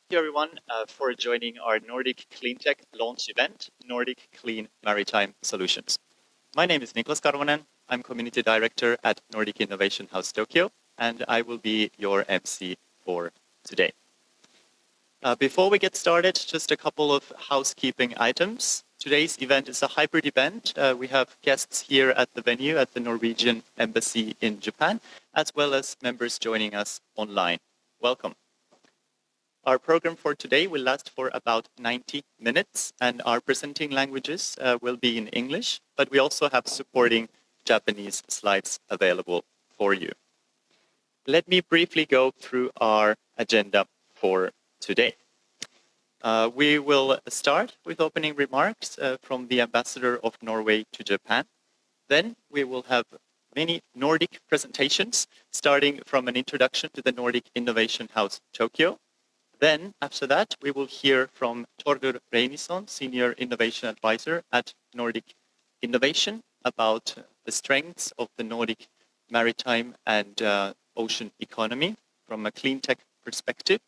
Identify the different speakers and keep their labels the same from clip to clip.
Speaker 1: you everyone for joining our Nordic Cleantech launch event, Nordic Clean Maritime Solutions. My name is Niklas Karvonen. I'm Community Director at Nordic Innovation House Tokyo, and I will be your MC for today. Before we get started, just a couple of housekeeping items. Today's event is a hybrid event. We have guests here at the venue at the Norwegian Embassy in Japan, as well as members joining us online. Welcome. Our program for today will last for about 90 minutes, and our presenting languages will be in English, but we also have supporting Japanese slides available for you. Let me briefly go through our agenda for today. We will start with opening remarks from the Ambassador of Norway to Japan. Then we will have many Nordic presentations, starting from an introduction to the Nordic Innovation House Tokyo. Then, after that, we will hear from Torde Ramisson, Senior Innovation Advisor at Nordic Innovation, about the strengths of the Nordic maritime and ocean economy from a clean tech perspective.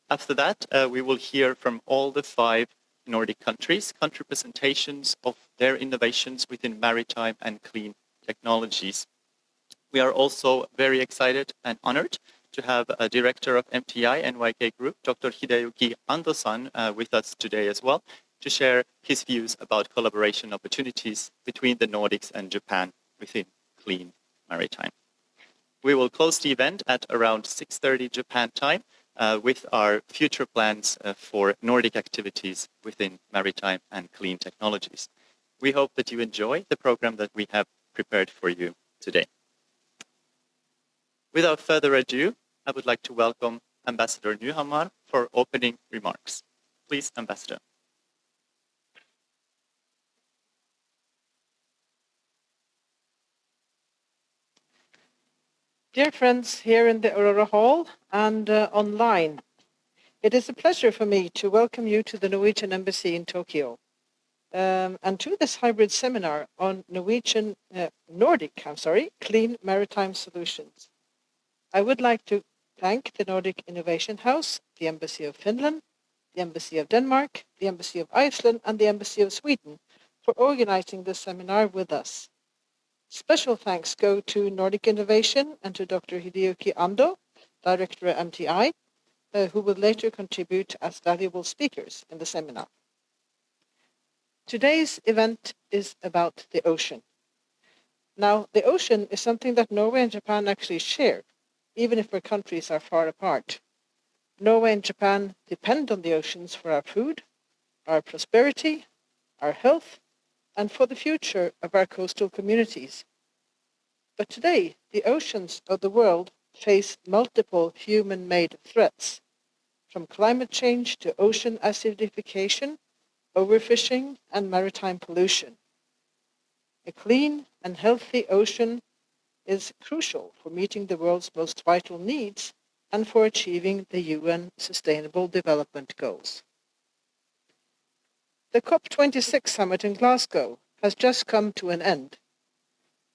Speaker 1: After that, we will hear from all the 5 Nordic countries, country presentations of their innovations within maritime and clean technologies. We are also very excited and honored to have a director of MTI NYK Group, Dr. Hideyuki Ando-san, with us today as well, to share his views about collaboration opportunities between the Nordics and Japan within clean maritime. We will close the event at around 6:30 Japan time with our future plans for Nordic activities within maritime and clean technologies. We hope that you enjoy the program that we have prepared for you today. Without further ado, I would like to welcome Ambassador Nyhamar for opening remarks. Please, Ambassador.
Speaker 2: Dear friends here in the Aurora Hall and online, it is a pleasure for me to welcome you to the Norwegian Embassy in Tokyo and to this hybrid seminar on Nordic Clean Maritime Solutions. I would like to thank the Nordic Innovation House, the Embassy of Finland, the Embassy of Denmark, the Embassy of Iceland, and the Embassy of Sweden for organizing this seminar with us. Special thanks go to Nordic Innovation and to Dr. Hideyuki Ando, Director at MTI, who will later contribute as valuable speakers in the seminar. Today's event is about the ocean. Now, the ocean is something that Norway and Japan actually share, even if our countries are far apart. Norway and Japan depend on the oceans for our food, our prosperity, our health, and for the future of our coastal communities. But today, the oceans of the world face multiple human-made threats, from climate change to ocean acidification, overfishing, and maritime pollution. A clean and healthy ocean is crucial for meeting the world's most vital needs and for achieving the UN Sustainable Development Goals. The COP26 summit in Glasgow has just come to an end.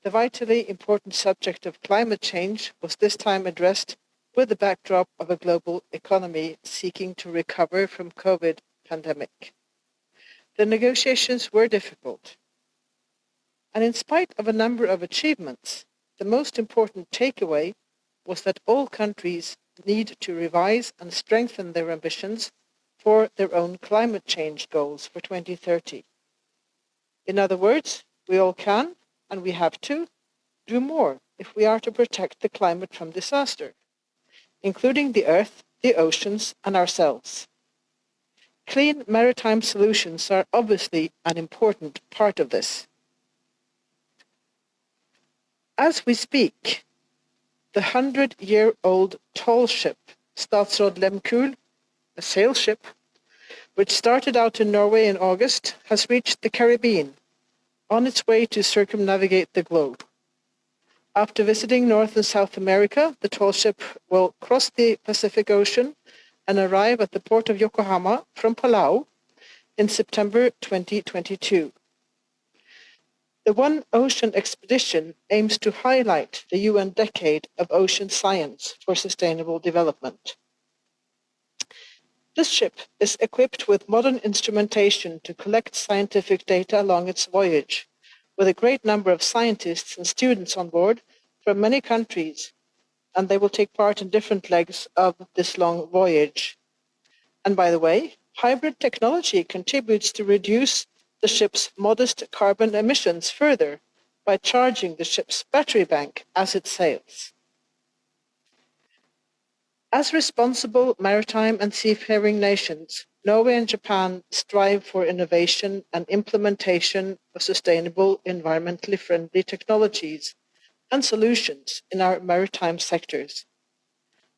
Speaker 2: The vitally important subject of climate change was this time addressed with the backdrop of a global economy seeking to recover from COVID pandemic. The negotiations were difficult, and in spite of a number of achievements, the most important takeaway was that all countries need to revise and strengthen their ambitions for their own climate change goals for 2030. In other words, we all can, and we have to, do more if we are to protect the climate from disaster, including the earth, the oceans, and ourselves. Clean maritime solutions are obviously an important part of this. As we speak, the 100-year-old tall ship, Statsråd Lemkul, a sail ship, which started out in Norway in August, has reached the Caribbean on its way to circumnavigate the globe. After visiting North and South America, the tall ship will cross the Pacific Ocean and arrive at the Port of Yokohama from Palau in September 2022. The One Ocean expedition aims to highlight the UN Decade of Ocean Science for Sustainable Development. This ship is equipped with modern instrumentation to collect scientific data along its voyage, with a great number of scientists and students on board from many countries, and they will take part in different legs of this long voyage. And by the way, hybrid technology contributes to reduce the ship's modest carbon emissions further by charging the ship's battery bank as it sails. As responsible maritime and seafaring nations, Norway and Japan strive for innovation and implementation of sustainable, environmentally friendly technologies and solutions in our maritime sectors.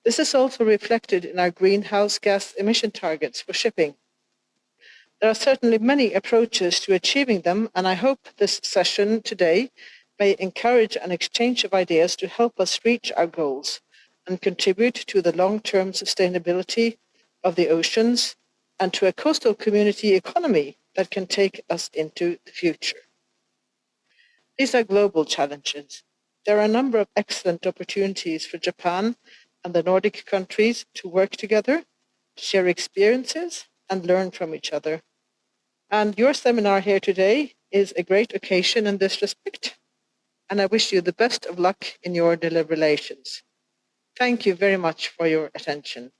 Speaker 2: This is also reflected in our greenhouse gas emission targets for shipping. There are certainly many approaches to achieving them, and I hope this session today may encourage an exchange of ideas to help us reach our goals and contribute to the long-term sustainability of the oceans and to a coastal community economy that can take us into the future. These are global challenges. There are a number of excellent opportunities for Japan and the Nordic countries to work together, share experiences, and learn from each other. And your seminar here today is a great occasion in this respect, and I wish you the best of luck in your deliberations. Thank you very much for your attention.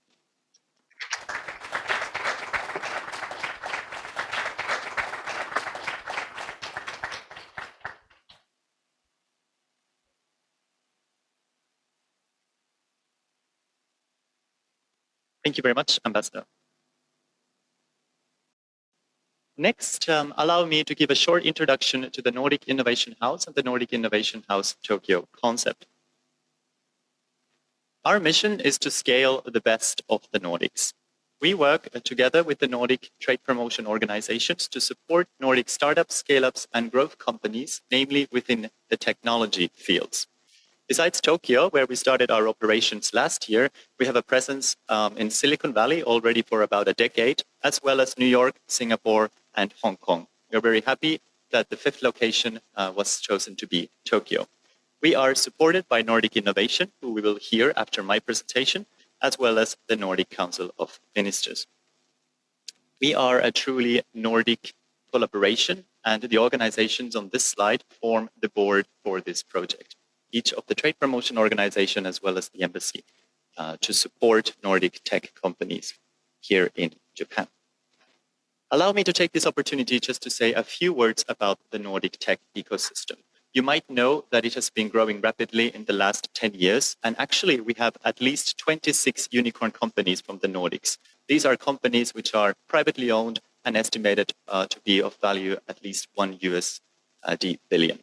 Speaker 1: Thank you very much, Ambassador. Next, allow me to give a short introduction to the Nordic Innovation House and the Nordic Innovation House Tokyo concept. Our mission is to scale the best of the Nordics. We work together with the Nordic trade promotion organizations to support Nordic startups, scale-ups, and growth companies, namely within the technology fields. Besides Tokyo, where we started our operations last year, we have a presence in Silicon Valley already for about a decade, as well as New York, Singapore, and Hong Kong. We're very happy that the fifth location was chosen to be Tokyo. We are supported by Nordic Innovation, who we will hear after my presentation, as well as the Nordic Council of Ministers. We are a truly Nordic collaboration, and the organizations on this slide form the board for this project. Each of the trade promotion organization as well as the embassy to support Nordic tech companies here in Japan. Allow me to take this opportunity just to say a few words about the Nordic tech ecosystem. You might know that it has been growing rapidly in the last 10 years, and actually we have at least 26 unicorn companies from the Nordics. These are companies which are privately owned and estimated to be of value at least $1 billion.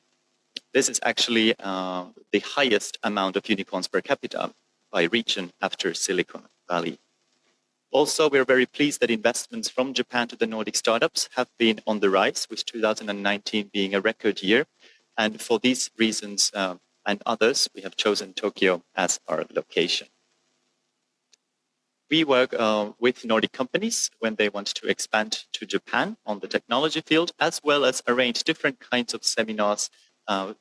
Speaker 1: This is actually the highest amount of unicorns per capita by region after Silicon Valley. Also, we're very pleased that investments from Japan to the Nordic startups have been on the rise, with 2019 being a record year. And for these reasons and others, we have chosen Tokyo as our location. We work with Nordic companies when they want to expand to Japan on the technology field, as well as arrange different kinds of seminars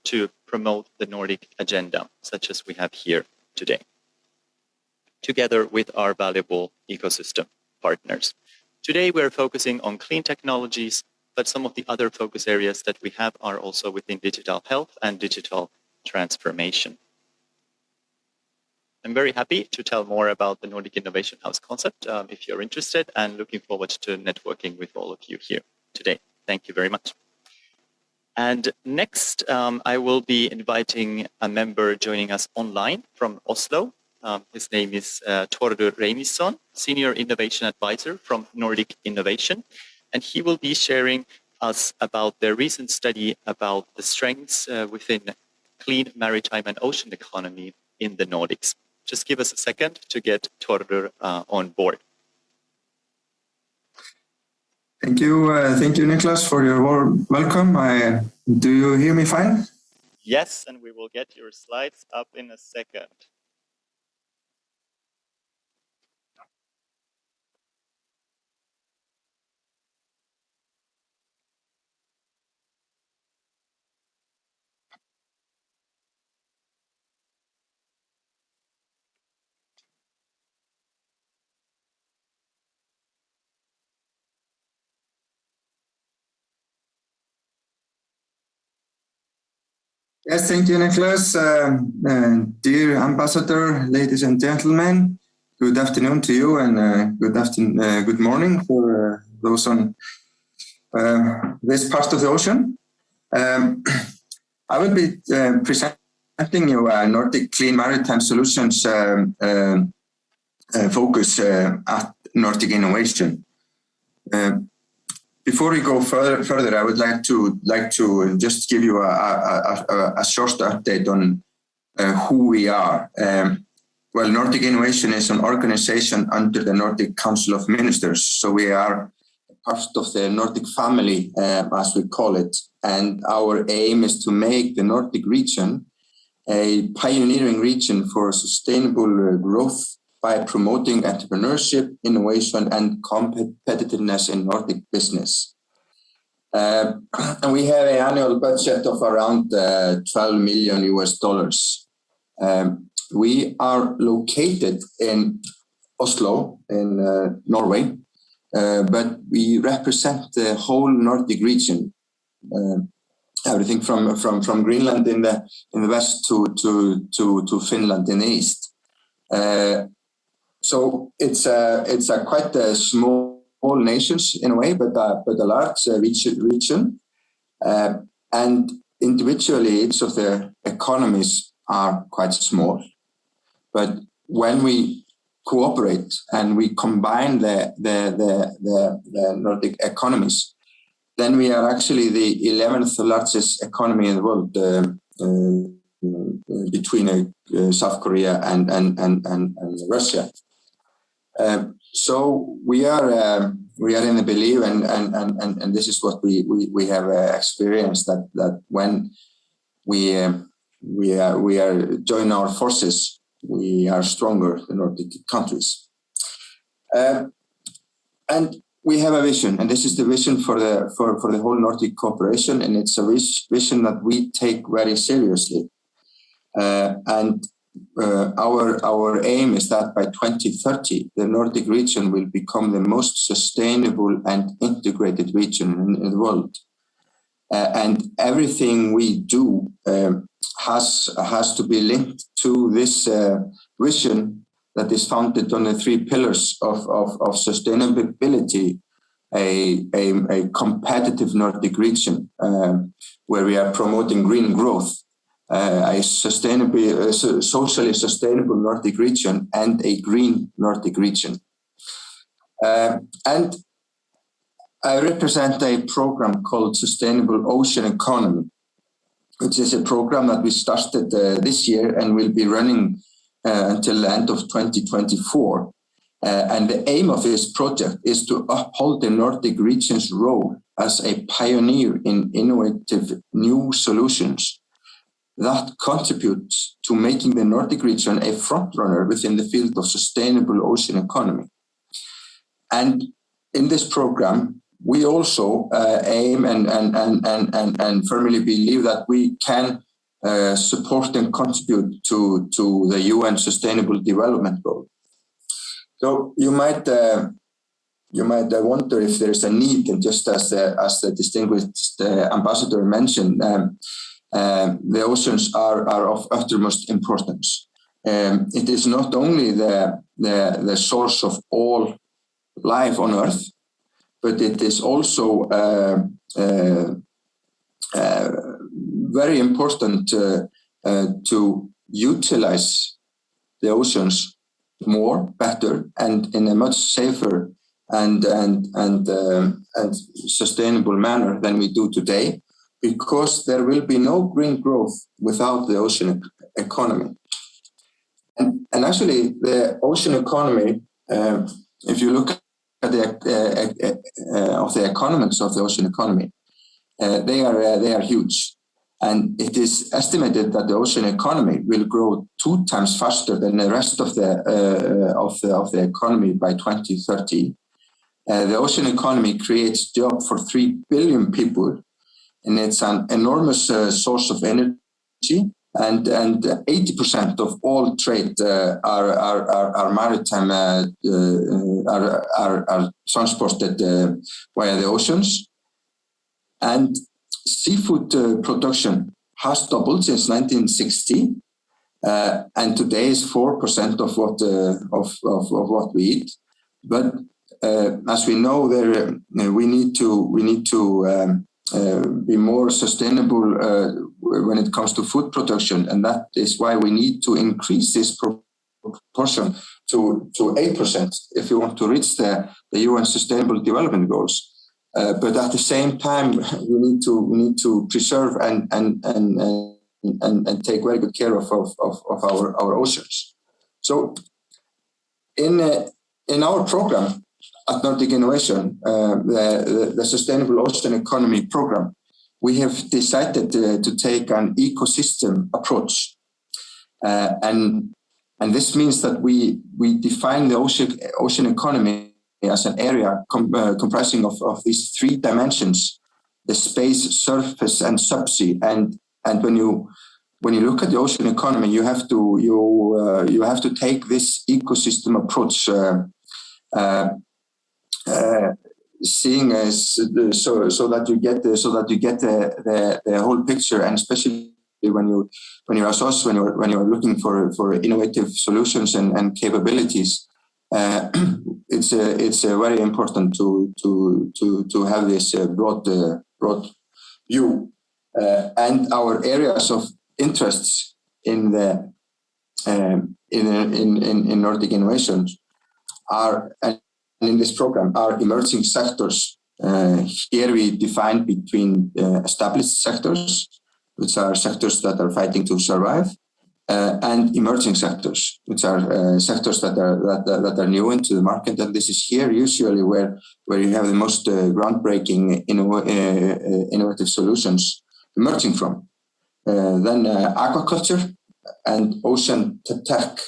Speaker 1: to promote the Nordic agenda, such as we have here today, together with our valuable ecosystem partners. Today, we're focusing on clean technologies, but some of the other focus areas that we have are also within digital health and digital transformation. I'm very happy to tell more about the Nordic Innovation House concept if you're interested, and looking forward to networking with all of you here today. Thank you very much. And next, I will be inviting a member joining us online from Oslo. His name is Torde Ramisson, Senior Innovation Advisor from Nordic Innovation. And he will be sharing us about their recent study about the strengths within clean maritime and ocean economy in the Nordics. Just give us a second to get Torde on board.
Speaker 3: Thank you, Niklas, for your warm welcome. Do you hear me fine?
Speaker 1: Yes, and we will get your slides up in a second.
Speaker 3: Yes, thank you, Nicholas. Dear Ambassador, ladies and gentlemen, good afternoon to you, and good morning for those on this part of the ocean. I will be presenting you Nordic Clean Maritime Solutions focus at Nordic Innovation. Before we go further, I would like to just give you a short update on who we are. Well, Nordic Innovation is an organization under the Nordic Council of Ministers, so we are part of the Nordic family, as we call it, and our aim is to make the Nordic region a pioneering region for sustainable growth by promoting entrepreneurship, innovation, and competitiveness in Nordic business. And we have an annual budget of around $12 million US. We are located in Oslo, in Norway, but we represent the whole Nordic region. Everything from Greenland in the west to Finland in the east. So it's a quite a small nations in a way, but a large region. And individually, each of the economies are quite small. But when we cooperate and we combine the Nordic economies, then we are actually the 11th largest economy in the world, between South Korea and Russia. So we are in the belief, and this is what we have experienced, that when we are join our forces, we are stronger, the Nordic countries. And we have a vision, and this is the vision for the whole Nordic cooperation, and it's a vision that we take very seriously. Our aim is that by 2030, the Nordic region will become the most sustainable and integrated region in the world. And everything we do has to be linked to this vision that is founded on the three pillars of sustainability, a competitive Nordic region, where we are promoting green growth, a socially sustainable Nordic region, and a green Nordic region. And I represent a program called Sustainable Ocean Economy, which is a program that we started this year and will be running until the end of 2024. And the aim of this project is to uphold the Nordic region's role as a pioneer in innovative new solutions that contribute to making the Nordic region a frontrunner within the field of sustainable ocean economy. And in this program, we also aim and firmly believe that we can support and contribute to the UN Sustainable Development Goal. So you might wonder if there is a need, and just as the distinguished ambassador mentioned, the oceans are of uttermost importance. It is not only the source of all life on Earth, but it is also very important to utilize the oceans more, better, and in a much safer and sustainable manner than we do today, because there will be no green growth without the ocean economy. And actually, the ocean economy, if you look at the economics of the ocean economy, they are huge. And it is estimated that the ocean economy will grow 2 times faster than the rest of the economy by 2030. The ocean economy creates jobs for 3 billion people, and it's an enormous source of energy. And 80% of all trade are maritime, are transported via the oceans. And seafood production has doubled since 1960, and today is 4% of what we eat. But as we know, we need to be more sustainable when it comes to food production, and that is why we need to increase this proportion to 8% if we want to reach the UN Sustainable Development Goals. But at the same time, we need to preserve and take very good care of our oceans. So, in our program at Nordic Innovation, the Sustainable Ocean Economy program, we have decided to take an ecosystem approach, and this means that we define the ocean economy as an area comprising of these three dimensions: the space, surface, and subsea. And when you look at the ocean economy, you have to take this ecosystem approach, seeing as so that you get the whole picture, and especially when you're as us, when you're looking for innovative solutions and capabilities, it's very important to have this broad view, and our areas of interests in Nordic innovations are, and in this program, are emerging sectors. Here we define between established sectors, which are sectors that are fighting to survive, and emerging sectors, which are sectors that are new into the market. And this is here usually where you have the most groundbreaking innovative solutions emerging from. Then aquaculture and ocean tech.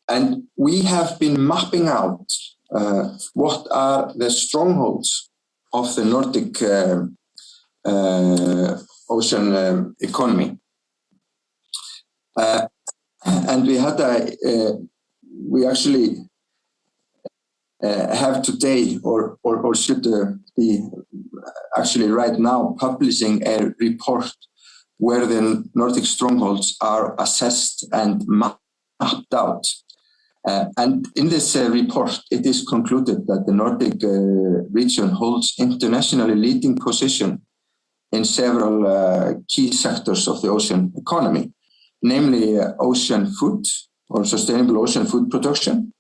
Speaker 3: And we have been mapping out what are the strongholds of the Nordic ocean economy. And we actually have today, or should be actually right now, publishing a report where the Nordic strongholds are assessed and mapped out. And in this report, it is concluded that the Nordic region holds internationally leading position in several key sectors of the ocean economy, namely ocean food or sustainable ocean food production,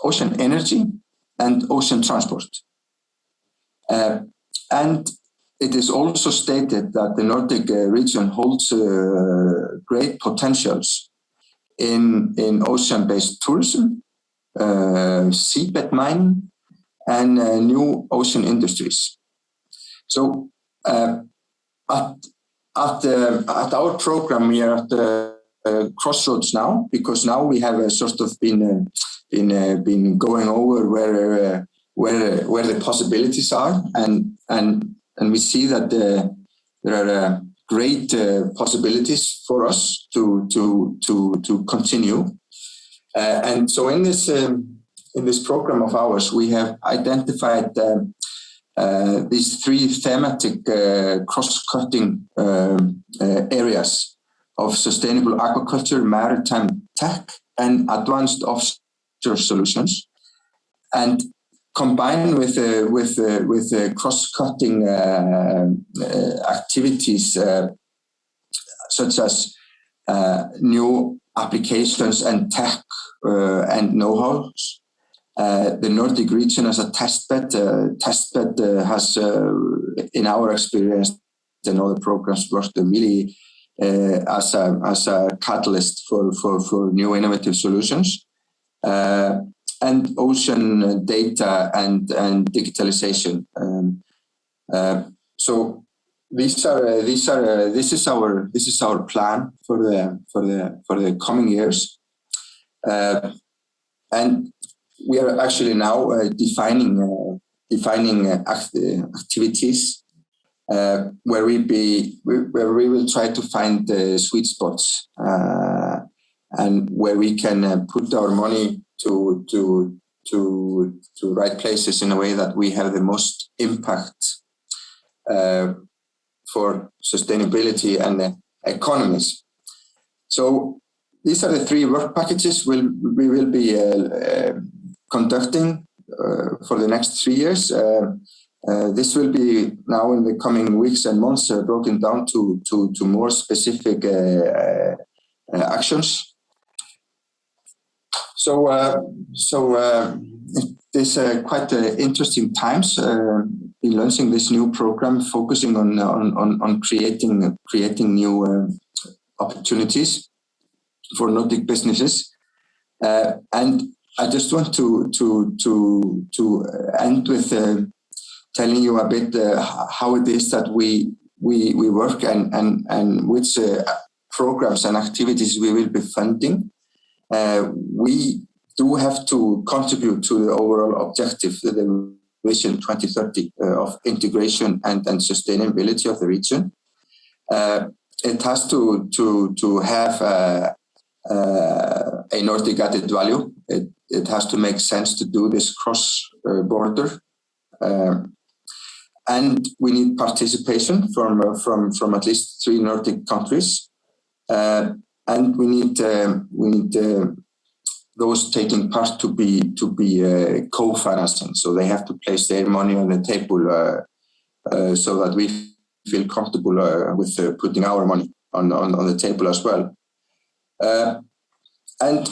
Speaker 3: ocean energy, and ocean transport. And it is also stated that the Nordic region holds great potentials in ocean-based tourism, seabed mining, and new ocean industries. So at our program, we are at the crossroads now, because now we have sort of been going over where the possibilities are, and we see that there are great possibilities for us to continue. And so in this program of ours, we have identified these three thematic cross-cutting areas of sustainable aquaculture, maritime tech, and advanced offshore solutions, and combined with cross-cutting activities such as new applications and tech and know-hows. The Nordic region as a testbed has, in our experience and other programs, worked really as a catalyst for new innovative solutions, and ocean data and digitalization. So this is our plan for the coming years, and we are actually now defining activities where we will try to find the sweet spots, and where we can put our money to right places in a way that we have the most impact for Sustainability and Economies. So these are the 3 work packages we will be conducting for the next 3 years. This will be now in the coming weeks and months broken down to more specific actions. So it is quite interesting times in launching this new program, focusing on creating new opportunities for Nordic businesses. And I just want to end with telling you a bit how it is that we work and which programs and activities we will be funding. We do have to contribute to the overall objective, the Vision 2030 of integration and sustainability of the region. It has to have a Nordic added value. It has to make sense to do this cross-border. And we need participation from at least 3 Nordic countries. And we need those taking part to be co-financing. So they have to place their money on the table so that we feel comfortable with putting our money on the table as well. And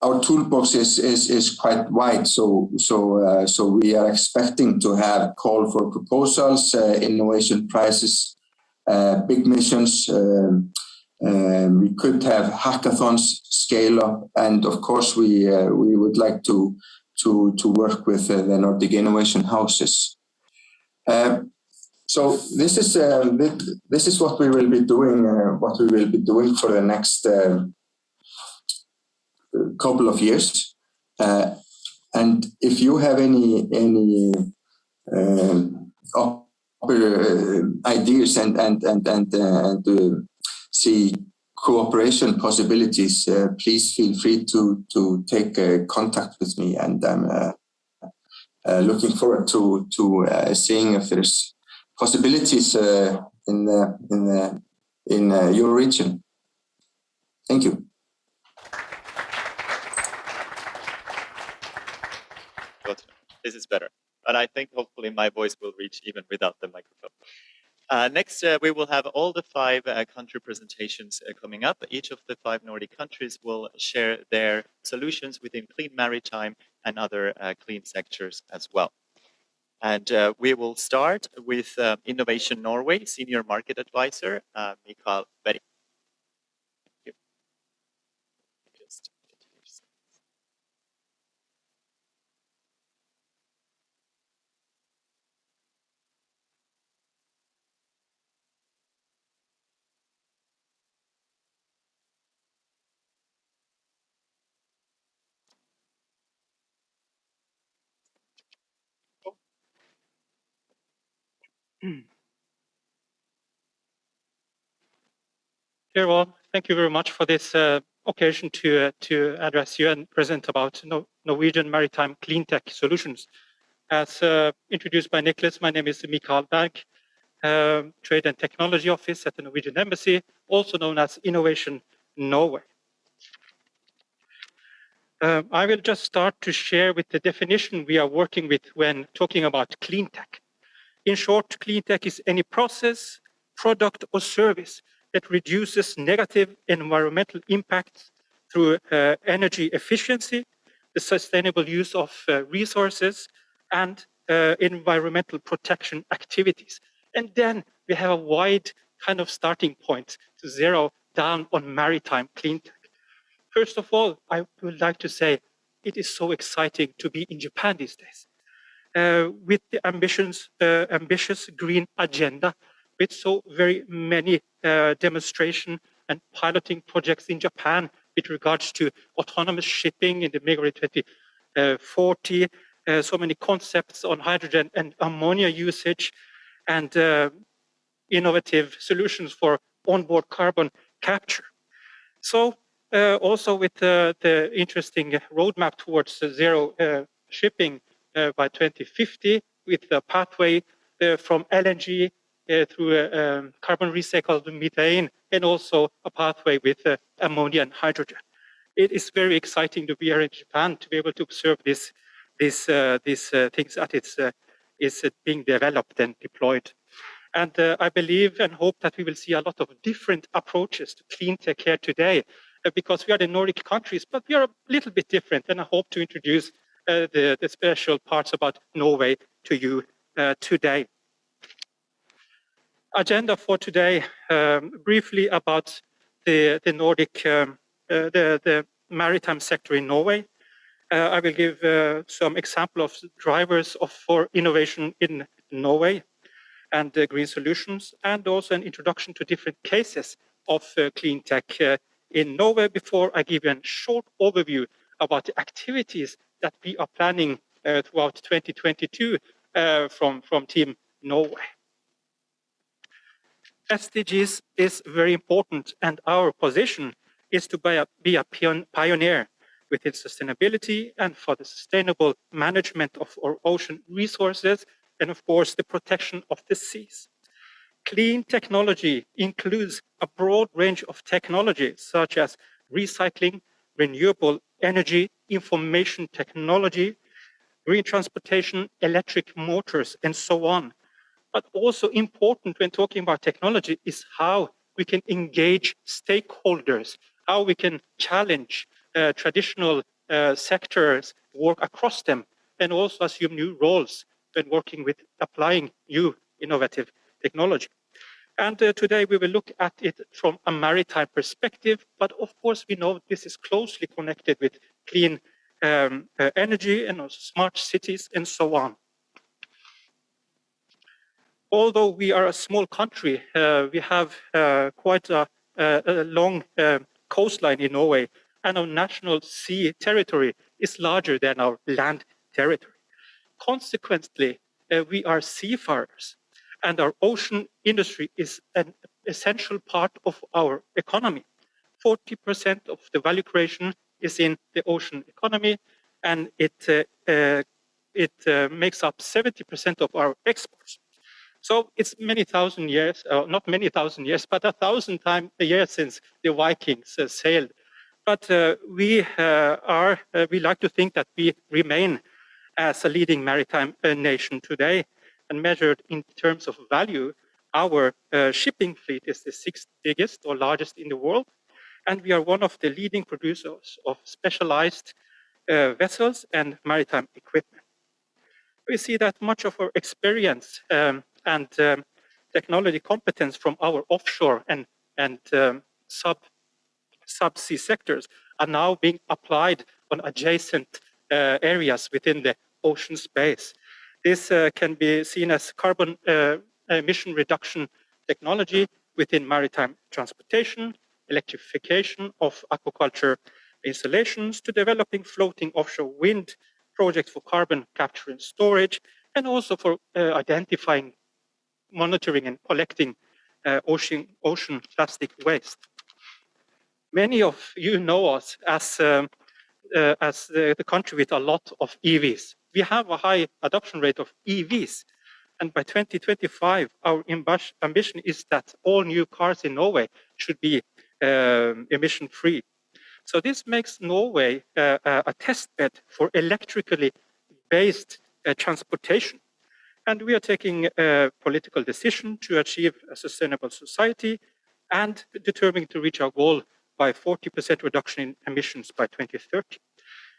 Speaker 3: our toolbox is quite wide. So we are expecting to have call for proposals, innovation prizes, big missions. We could have hackathons, scale up, and of course we would like to work with the Nordic innovation houses. So this is what we will be doing. For the next couple of years. And if you have any ideas and see cooperation possibilities, please feel free to take contact with me, and I'm looking forward to seeing if there's possibilities in your region. Thank you.
Speaker 1: This is better, but I think hopefully my voice will reach even without the microphone. Next, we will have all the 5 country presentations coming up. Each of the 5 Nordic countries will share their solutions within clean maritime and other clean sectors as well. And we will start with Innovation Norway, Senior Market Advisor, Mikael Berg. Thank you. Just
Speaker 4: Dear all, thank you very much for this occasion to address you and present about Norwegian Maritime Cleantech Solutions. As introduced by Niklas, my name is Mikael Berg, Trade and Technology Office at the Norwegian Embassy, also known as Innovation Norway. I will just start to share with the definition we are working with when talking about clean tech. In short, clean tech is any process, product, or service that reduces negative environmental impacts through energy efficiency, the sustainable use of resources, and environmental protection activities. And then we have a wide kind of starting point to zero down on maritime clean tech. First of all, I would like to say it is so exciting to be in Japan these days. With the ambitious green agenda, with so very many demonstration and piloting projects in Japan with regards to autonomous shipping in the Megaway 2040, so many concepts on hydrogen and ammonia usage, and innovative solutions for onboard carbon capture. So also with the interesting roadmap towards zero shipping by 2050, with the pathway from LNG through carbon recycled methane, and also a pathway with ammonia and hydrogen. It is very exciting to be here in Japan to be able to observe these things that is being developed and deployed. And I believe and hope that we will see a lot of different approaches to clean tech here today, because we are the Nordic countries, but we are a little bit different. And I hope to introduce the special parts about Norway to you today. Agenda for today, briefly about the Nordic, the maritime sector in Norway. I will give some example of drivers for innovation in Norway and green solutions, and also an introduction to different cases of clean tech in Norway before I give you a short overview about the activities that we are planning throughout 2022 from Team Norway. SDGs is very important, and our position is to be a pioneer within sustainability and for the sustainable management of our ocean resources, and of course the protection of the seas. Clean technology includes a broad range of technologies such as recycling, renewable energy, information technology, green transportation, electric motors, and so on. But also important when talking about technology is how we can engage stakeholders, how we can challenge traditional sectors, work across them, and also assume new roles when working with applying new innovative technology. And today we will look at it from a maritime perspective, but of course we know this is closely connected with clean energy and also smart cities and so on. Although we are a small country, we have quite a long coastline in Norway, and our national sea territory is larger than our land territory. Consequently, we are seafarers, and our ocean industry is an essential part of our economy. 40% of the value creation is in the ocean economy, and it makes up 70% of our exports. So it's many thousand years, not many thousand years, but 1,000 years since the Vikings sailed. But we like to think that we remain as a leading maritime nation today, and measured in terms of value, our shipping fleet is the 6th biggest or largest in the world, and we are one of the leading producers of specialized vessels and maritime equipment. We see that much of our experience and technology competence from our offshore and subsea sectors are now being applied on adjacent areas within the ocean space. This can be seen as carbon emission reduction technology within maritime transportation, electrification of aquaculture installations, to developing floating offshore wind projects for carbon capture and storage, and also for identifying, monitoring, and collecting ocean plastic waste. Many of you know us as the country with a lot of EVs. We have a high adoption rate of EVs, and by 2025, our ambition is that all new cars in Norway should be emission-free. So this makes Norway a test bed for electrically based transportation. And we are taking a political decision to achieve a sustainable society and determined to reach our goal by 40% reduction in emissions by 2030.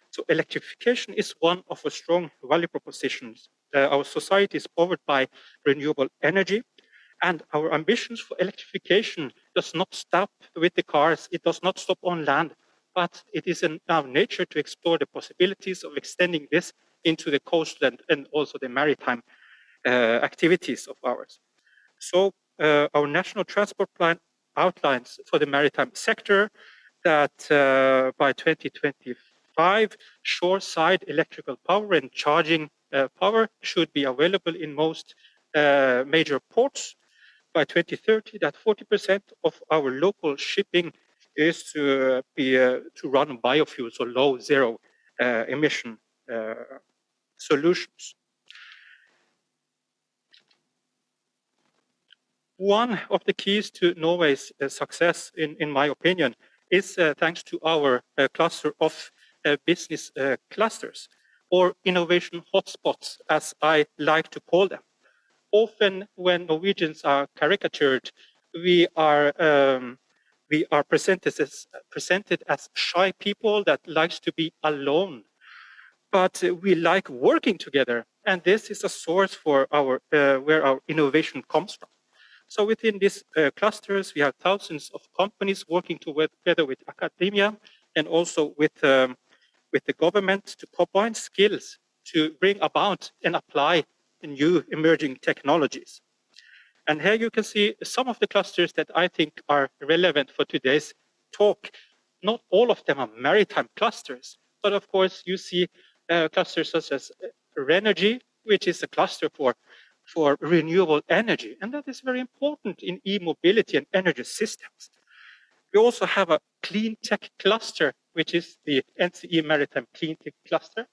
Speaker 4: So electrification is one of our strong value propositions. Our society is powered by renewable energy, and our ambitions for electrification does not stop with the cars. It does not stop on land, but it is in our nature to explore the possibilities of extending this into the coastland and also the maritime activities of ours. So our national transport plan outlines for the maritime sector that by 2025, shoreside electrical power and charging power should be available in most major ports. By 2030, that 40% of our local shipping is to run on biofuels or low zero emission solutions. One of the keys to Norway's success, in my opinion, is thanks to our cluster of business clusters, or innovation hotspots, as I like to call them. Often when Norwegians are caricatured, we are presented as shy people that likes to be alone. But we like working together, and this is a source for our where our innovation comes from. So within these clusters, we have thousands of companies working together with academia and also with the government to combine skills to bring about and apply new emerging technologies. And here you can see some of the clusters that I think are relevant for today's talk. Not all of them are maritime clusters, but of course you see clusters such as Renergy, which is a cluster for renewable energy. And that is very important in e-mobility and energy systems. We also have a clean tech cluster, which is the NCE Maritime Clean Tech Cluster,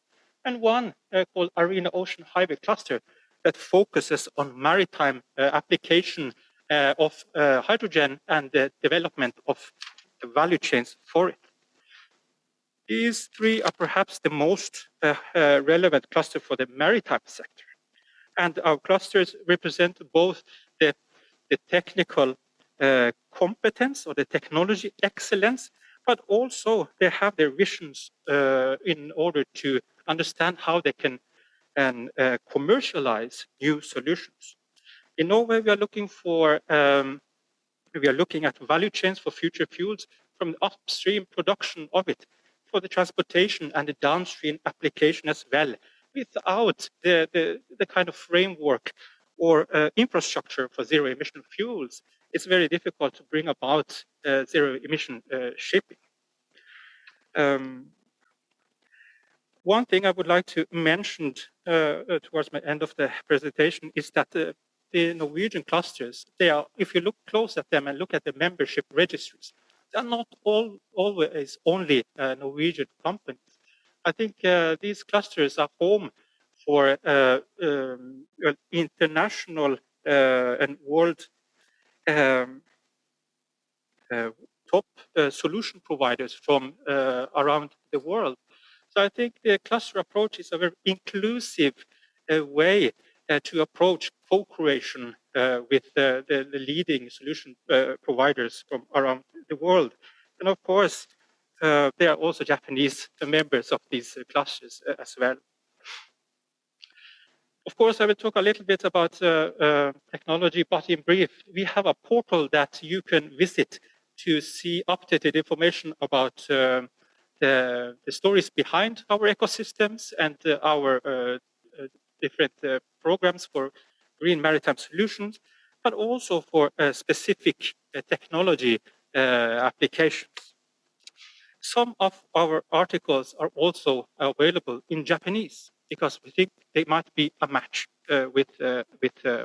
Speaker 4: and one called Arena Ocean Highway Cluster that focuses on maritime application of hydrogen and the development of the value chains for it. These three are perhaps the most relevant cluster for the maritime sector. And our clusters represent both the technical competence or the technology excellence, but also they have their visions in order to understand how they can commercialize new solutions. In Norway, we are looking at value chains for future fuels, from the upstream production of it, for the transportation and the downstream application as well. Without the kind of framework or infrastructure for zero emission fuels, it's very difficult to bring about zero emission shipping. One thing I would like to mention towards my end of the presentation is that the Norwegian clusters, they are, if you look close at them and look at the membership registries, they're not always only Norwegian companies. I think these clusters are home for international and world top solution providers from around the world. So I think the cluster approach is a very inclusive way to approach co-creation with the leading solution providers from around the world. And of course, there are also Japanese members of these clusters as well. Of course, I will talk a little bit about technology, but in brief, we have a portal that you can visit to see updated information about the stories behind our ecosystems and our different programs for green maritime solutions, but also for specific technology applications. Some of our articles are also available in Japanese because we think they might be a match with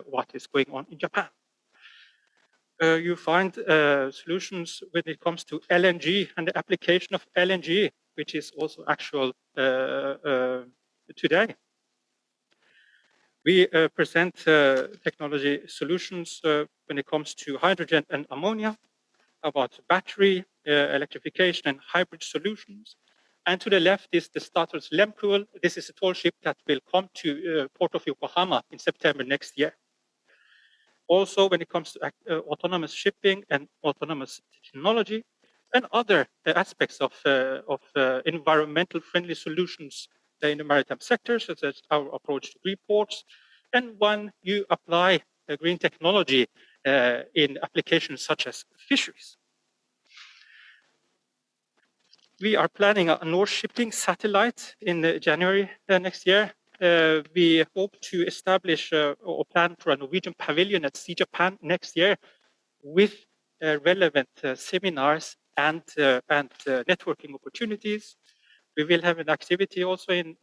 Speaker 4: what is going on in Japan. You find solutions when it comes to LNG and the application of LNG, which is also actual today. We present technology solutions when it comes to hydrogen and ammonia, about battery, electrification and hybrid solutions. And to the left is the Statoil's Lempool. This is a tall ship that will come to Port of Yokohama in September next year. Also, when it comes to autonomous shipping and autonomous technology and other aspects of environmental friendly solutions in the maritime sector, such as our approach to green ports, and when you apply green technology in applications such as fisheries. We are planning a North shipping satellite in January next year. We hope to establish or plan for a Norwegian pavilion at Sea Japan next year with relevant seminars and networking opportunities. We will have an activity also in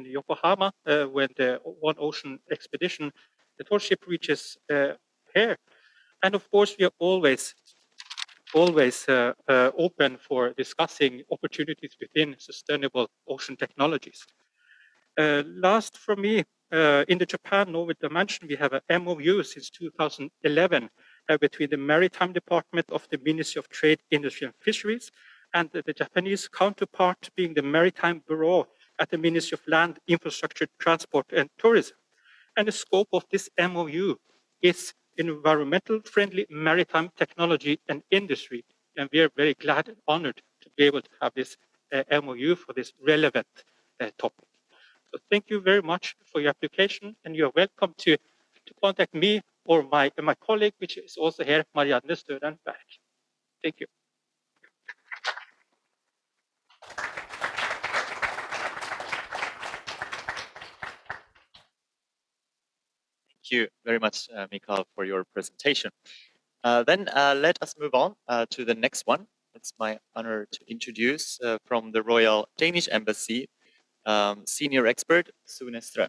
Speaker 4: Yokohama when the One Ocean expedition, the tall ship, reaches here. And of course, we are always open for discussing opportunities within sustainable ocean technologies. Last for me, in the Japan Norway dimension, we have an MOU since 2011 between the Maritime Department of the Ministry of Trade, Industry and Fisheries and the Japanese counterpart being the Maritime Bureau at the Ministry of Land, Infrastructure, Transport and Tourism. And the scope of this MOU is environmental friendly maritime technology and industry. And we are very glad and honored to be able to have this MOU for this relevant topic. So thank you very much for your application, and you are welcome to contact me or my colleague, which is also here, Marianne Störenberg. Thank you.
Speaker 1: Thank you very much, Mikael, for your presentation. Then let us move on to the next one. It's my honor to introduce from the Royal Danish Embassy, senior expert Sune Strøm.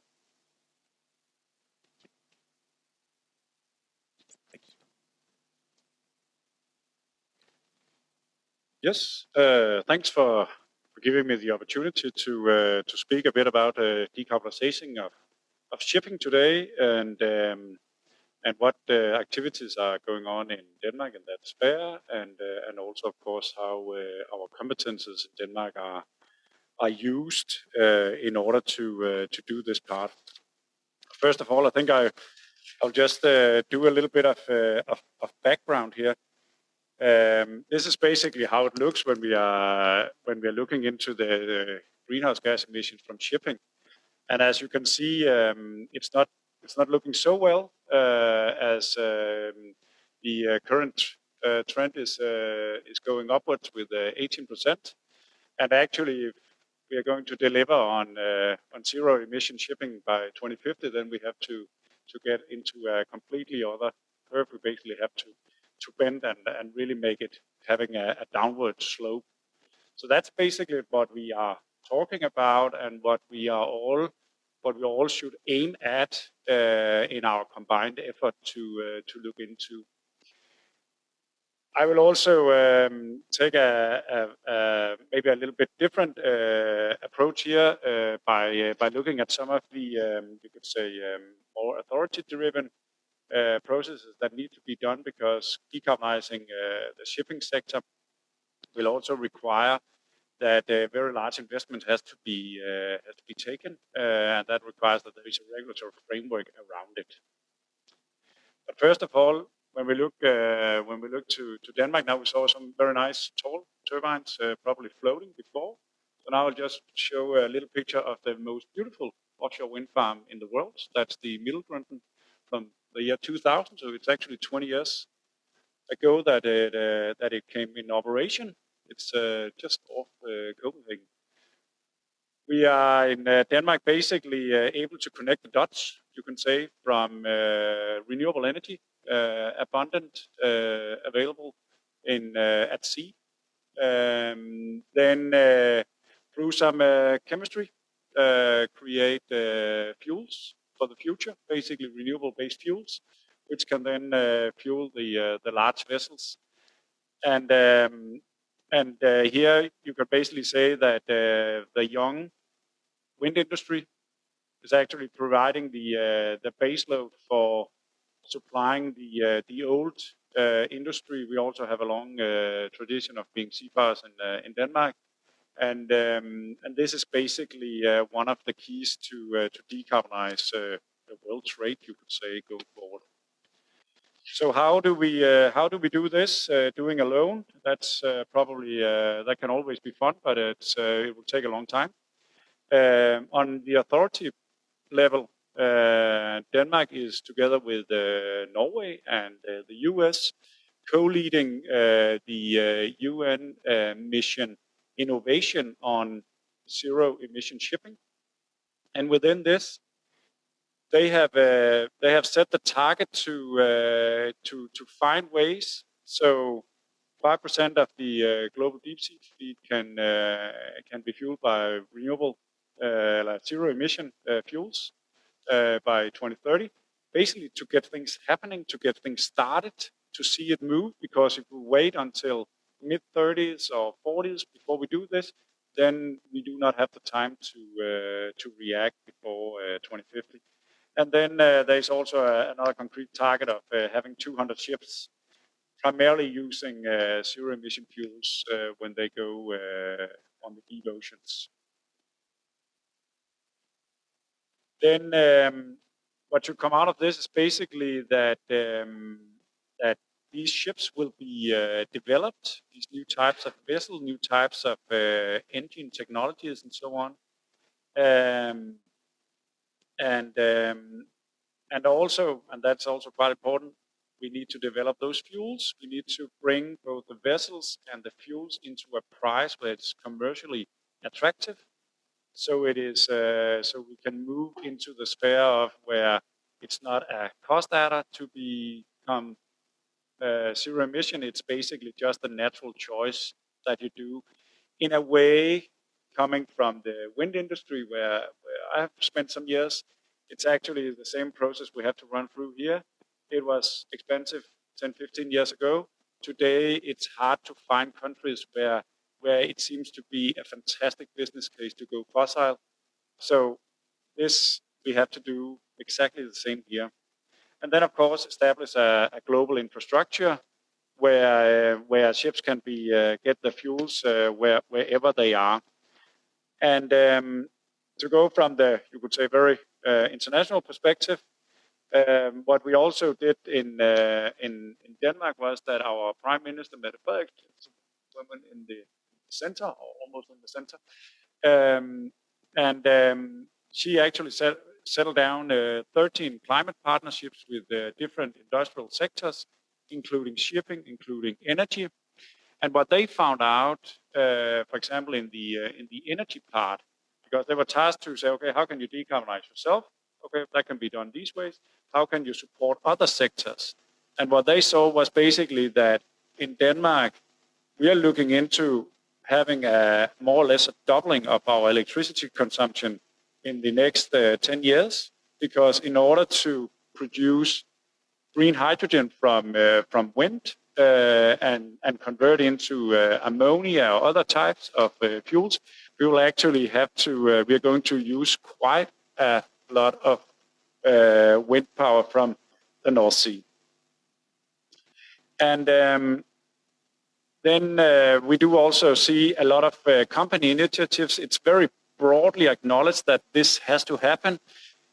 Speaker 5: Yes, thanks for giving me the opportunity to speak a bit about decarbonization of shipping today and what activities are going on in Denmark in that sphere, and also of course how our competences in Denmark are used in order to do this part. First of all, I think I'll just do a little bit of background here. This is basically how it looks when we are looking into the greenhouse gas emissions from shipping, and as you can see, it's not looking so well as the current trend is going upwards with 18%, and actually, if we are going to deliver on zero emission shipping by 2050, then we have to get into a completely other curve. We basically have to bend and really make it having a downward slope. So that's basically what we are talking about and what we all should aim at in our combined effort to look into. I will also take maybe a little bit different approach here by looking at some of the you could say more authority-driven processes that need to be done, because decarbonizing the shipping sector will also require that a very large investment has to be taken, and that requires that there is a regulatory framework around it. But first of all, when we look to Denmark now, we saw some very nice tall turbines probably floating before. So now I'll just show a little picture of the most beautiful offshore wind farm in the world. That's the Middelgrunten from the year 2000. So it's actually 20 years ago that it came in operation. It's just off Copenhagen. We are in Denmark basically able to connect the dots, you can say, from renewable energy, abundant, available in at sea. Then through some chemistry, create fuels for the future, basically renewable-based fuels, which can then fuel the large vessels. And here you can basically say that the young wind industry is actually providing the baseload for supplying the old industry. We also have a long tradition of being seafarers in Denmark, and this is basically one of the keys to decarbonize the world trade, you could say, going forward. So how do we do this? Doing alone? That's probably that can always be fun, but it will take a long time. On the authority level, Denmark is together with Norway and the US co-leading the UN mission innovation on zero emission shipping, and within this, they have set the target to find ways. So 5% of the global deep sea fleet can be fueled by renewable like zero emission fuels by 2030. Basically, to get things happening, to get things started, to see it move. Because if we wait until mid-30s or 40s before we do this, then we do not have the time to react before 2050. And then there's also another concrete target of having 200 ships primarily using zero-emission fuels when they go on the deep oceans. Then what should come out of this is basically that that these ships will be developed, these new types of vessel, new types of engine technologies, and so on. And also, and that's also quite important, we need to develop those fuels. We need to bring both the vessels and the fuels into a price where it's commercially attractive. So it is, so we can move into the sphere of where it's not a cost adder to become zero emission. It's basically just a natural choice that you do. In a way, coming from the wind industry, where I have spent some years, it's actually the same process we have to run through here. It was expensive 10, 15 years ago. Today, it's hard to find countries where it seems to be a fantastic business case to go fossil. So this we have to do exactly the same here. And then, of course, establish a global infrastructure where ships can be get the fuels wherever they are. And to go from the, you could say, very international perspective, what we also did in Denmark was that our Prime Minister, Mette Frederiksen, women in the center, or almost in the center, and she actually settled down 13 climate partnerships with different industrial sectors, including shipping, including energy. And what they found out, for example, in the energy part, because they were tasked to say, okay, how can you decarbonize yourself? Okay, that can be done these ways. How can you support other sectors? And what they saw was basically that in Denmark, we are looking into having a more or less a doubling of our electricity consumption in the next 10 years, because in order to produce green hydrogen from wind and convert into ammonia or other types of fuels, we will actually have to, we are going to use quite a lot of wind power from the North Sea. And then we do also see a lot of company initiatives. It's very broadly acknowledged that this has to happen.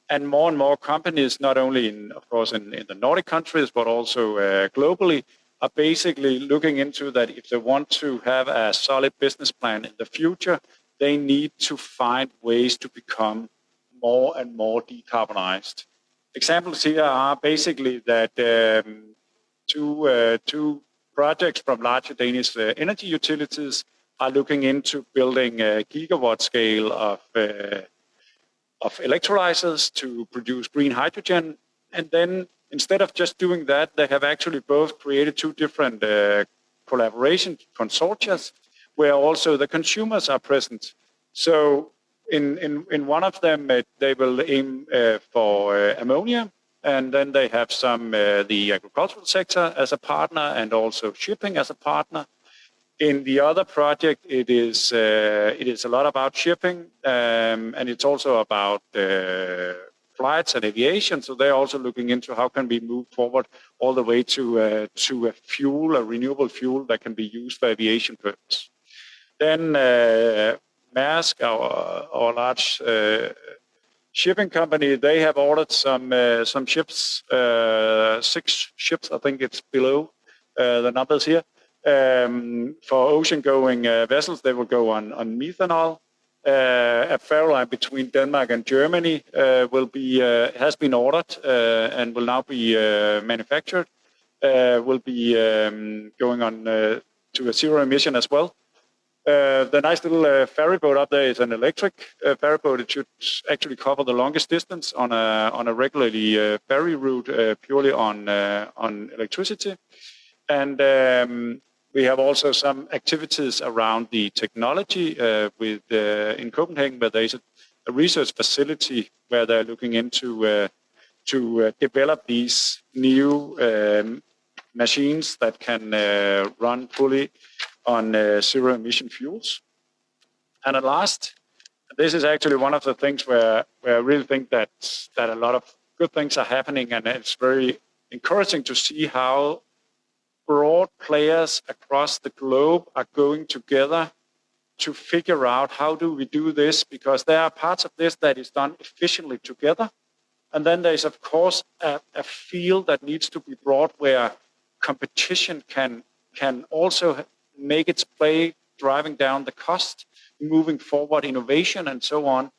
Speaker 5: And more companies, not only in, of course, in the Nordic countries, but also globally, are basically looking into that if they want to have a solid business plan in the future, they need to find ways to become more and more decarbonized. Examples here are basically that two projects from larger Danish energy utilities are looking into building a gigawatt scale of electrolyzers to produce green hydrogen. And then instead of just doing that, they have actually both created two different collaboration consortia where also the consumers are present. So in one of them, they will aim for ammonia, and then they have some the agricultural sector as a partner and also shipping as a partner. In the other project, it is a lot about shipping, and it's also about flights and aviation. So they're also looking into how can we move forward all the way to a fuel, a renewable fuel that can be used for aviation purposes. Then Maersk, our large shipping company, they have ordered some ships, 6 ships, I think it's below the numbers here. For ocean-going vessels, they will go on methanol. A ferry line between Denmark and Germany has been ordered and will now be manufactured. Will be going on to a zero emission as well. The nice little ferry boat up there is an electric ferry boat. It should actually cover the longest distance on a regularly ferry route purely on electricity. And we have also some activities around the technology in Copenhagen, where there is a research facility where they're looking into to develop these new machines that can run fully on zero-emission fuels. And at last, this is actually one of the things where I really think that a lot of good things are happening, and it's very encouraging to see how broad players across the globe are going together to figure out how do we do this, because there are parts of this that is done efficiently together. And then there's, of course, a field that needs to be brought where competition can also make its play, driving down the cost, moving forward innovation and so on.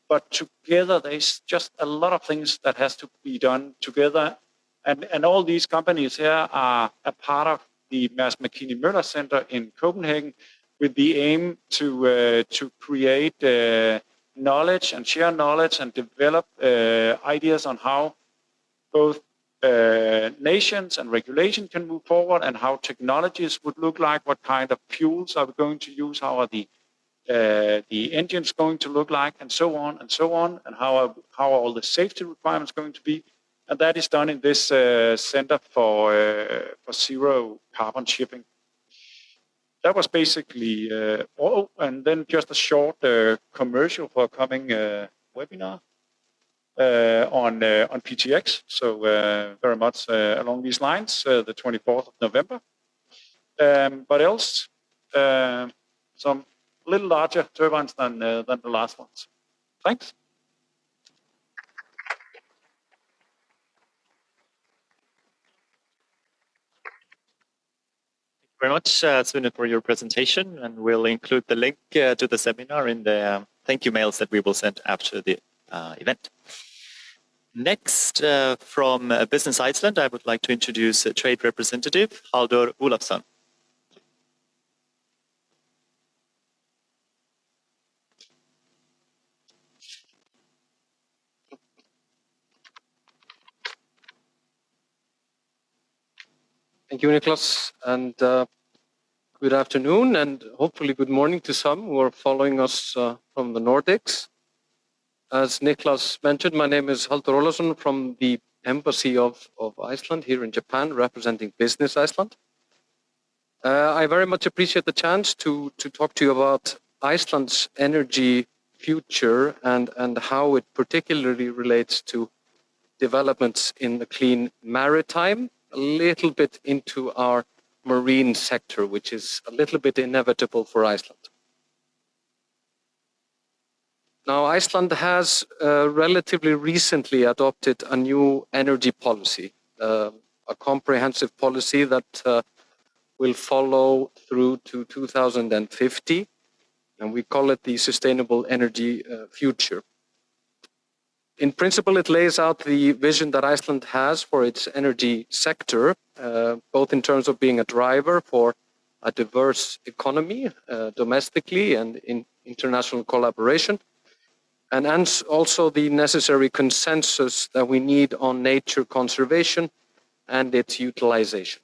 Speaker 5: But together, there's just a lot of things that has to be done together. And all these companies here are a part of the Maersk Mc-Kinney Møller Center in Copenhagen, with the aim to create knowledge and share knowledge and develop ideas on how both nations and regulation can move forward, and how technologies would look like, what kind of fuels are we going to use, how are the engines going to look like, and so on, and how are all the safety requirements going to be. And that is done in this Center for Zero Carbon Shipping. That was basically all, and then just a short commercial for a coming webinar on PTX. So very much along these lines, the 24th of November. But else, some little larger turbines than the last ones. Thanks.
Speaker 1: Very much, Sune, for your presentation, and we'll include the link to the seminar in the thank you mails that we will send after the event. Next, from Business Iceland, I would like to introduce Trade Representative Halldór Ólafsson.
Speaker 6: Thank you, Niklas, and good afternoon, and hopefully good morning to some who are following us from the Nordics. As Niklas mentioned, my name is Halldór Ólafsson from the Embassy of Iceland here in Japan, representing Business Iceland. I very much appreciate the chance to talk to you about Iceland's energy future and how it particularly relates to developments in the clean maritime, a little bit into our marine sector, which is a little bit inevitable for Iceland. Now, Iceland has relatively recently adopted a new energy policy, a comprehensive policy that will follow through to 2050, and we call it the Sustainable Energy Future. In principle, it lays out the vision that Iceland has for its energy sector, both in terms of being a driver for a diverse economy, domestically and in international collaboration, and also the necessary consensus that we need on nature conservation and its utilization.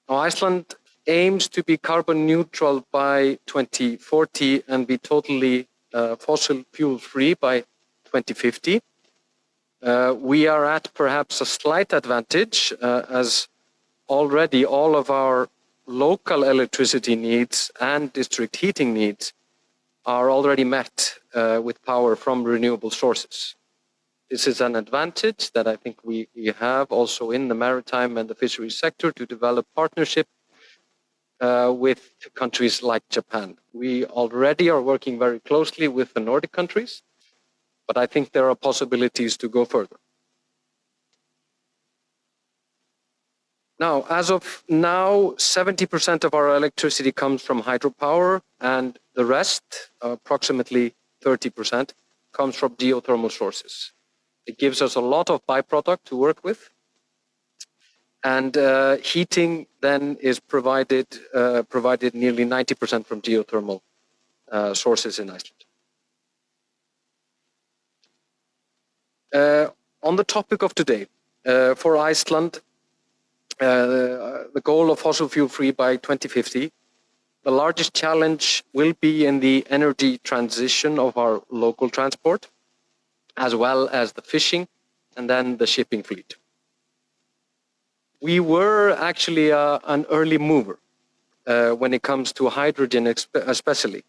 Speaker 6: Now, Iceland aims to be carbon neutral by 2040 and be totally fossil fuel free by 2050. We are at perhaps a slight advantage as already all of our local electricity needs and district heating needs are already met with power from renewable sources. This is an advantage that I think we have also in the maritime and the fisheries sector to develop partnership with countries like Japan. We already are working very closely with the Nordic countries, but I think there are possibilities to go further. Now, as of now, 70% of our electricity comes from hydropower, and the rest, approximately 30%, comes from geothermal sources. It gives us a lot of byproduct to work with. And heating then is provided nearly 90% from geothermal sources in Iceland. On the topic of today, for Iceland, the goal of fossil fuel free by 2050, the largest challenge will be in the energy transition of our local transport, as well as the fishing and then the shipping fleet. We were actually an early mover when it comes to hydrogen especially.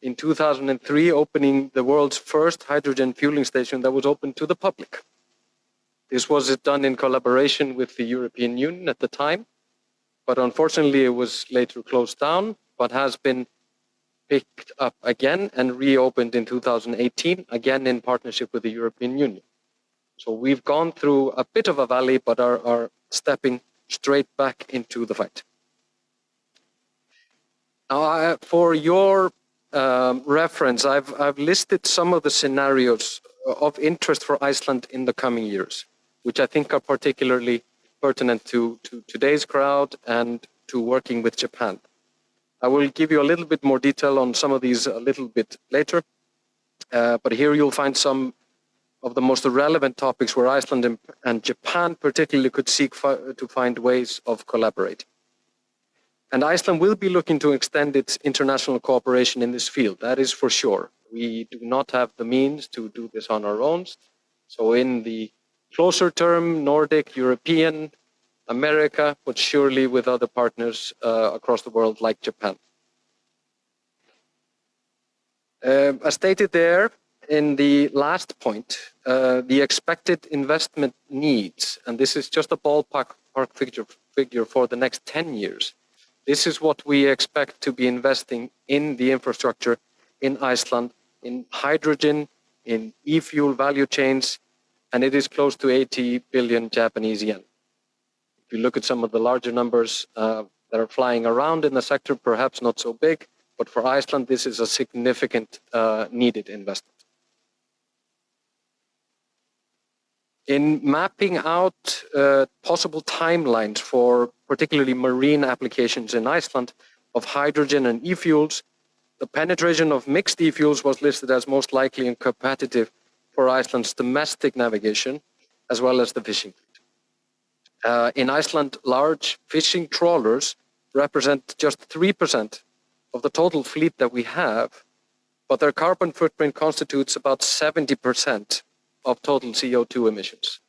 Speaker 6: in 2003 opening the world's first hydrogen fueling station that was open to the public. This was done in collaboration with the European Union at the time, but unfortunately it was later closed down, but has been picked up again and reopened in 2018, again in partnership with the European Union. So we've gone through a bit of a valley, but are stepping straight back into the fight. Now, for your reference, I've listed some of the scenarios of interest for Iceland in the coming years, which I think are particularly pertinent to today's crowd and to working with Japan. I will give you a little bit more detail on some of these a little bit later, but here you'll find some of the most relevant topics where Iceland and Japan particularly could seek to find ways of collaborating. And Iceland will be looking to extend its international cooperation in this field, that is for sure. We do not have the means to do this on our own. So in the closer term, Nordic, European, America, but surely with other partners across the world like Japan. As stated there in the last point, the expected investment needs, and this is just a ballpark figure for the next 10 years. This is what we expect to be investing in the infrastructure in Iceland, in hydrogen, in e-fuel value chains, and it is close to 80 billion Japanese yen. If you look at some of the larger numbers that are flying around in the sector, perhaps not so big, but for Iceland, this is a significant needed investment. In mapping out possible timelines for particularly marine applications in Iceland of hydrogen and e-fuels, the penetration of mixed e-fuels was listed as most likely and competitive for Iceland's domestic navigation, as well as the fishing fleet. In Iceland, large fishing trawlers represent just 3% of the total fleet that we have, but their carbon footprint constitutes about 70% of total CO2 emissions.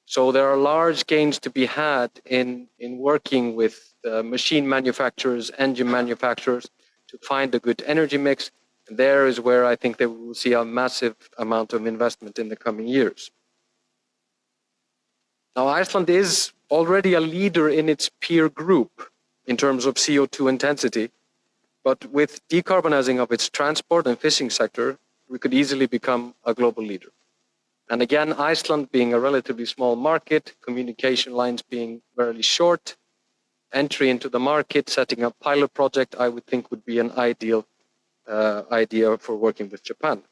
Speaker 6: So there are large gains to be had in working with machine manufacturers, engine manufacturers, to find a good energy mix. And there is where I think that we will see a massive amount of investment in the coming years. Now, Iceland is already a leader in its peer group in terms of CO2 intensity, but with decarbonizing of its transport and fishing sector, we could easily become a global leader. And again, Iceland being a relatively small market, communication lines being very short, entry into the market, setting up pilot project, I would think would be an ideal idea for working with Japan.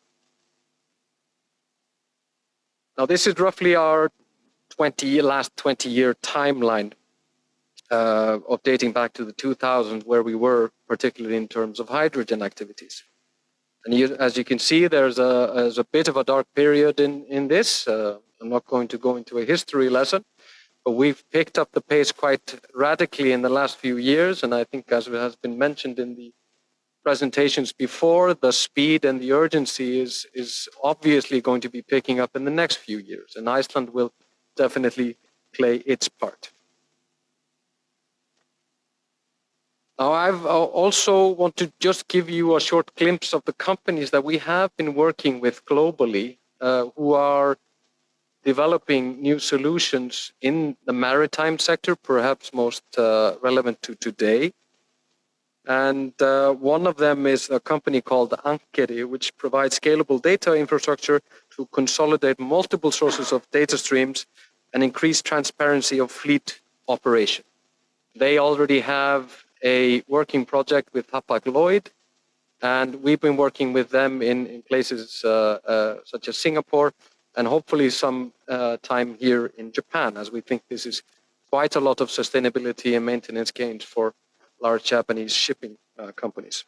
Speaker 6: Now, this is roughly our last 20-year timeline of dating back to the 2000s, where we were, particularly in terms of hydrogen activities. And as you can see, there's a bit of a dark period in this. I'm not going to go into a history lesson, but we've picked up the pace quite radically in the last few years. And I think, as has been mentioned in the presentations before, the speed and the urgency is obviously going to be picking up in the next few years. And Iceland will definitely play its part. Now, I've also want to just give you a short glimpse of the companies that we have been working with globally who are developing new solutions in the maritime sector, perhaps most relevant to today. And one of them is a company called Ankeri, which provides scalable data infrastructure to consolidate multiple sources of data streams and increase transparency of fleet operation. They already have a working project with Hapag-Lloyd, and we've been working with them in places such as Singapore, and hopefully some time here in Japan, as we think this is quite a lot of sustainability and maintenance gains for large Japanese shipping companies.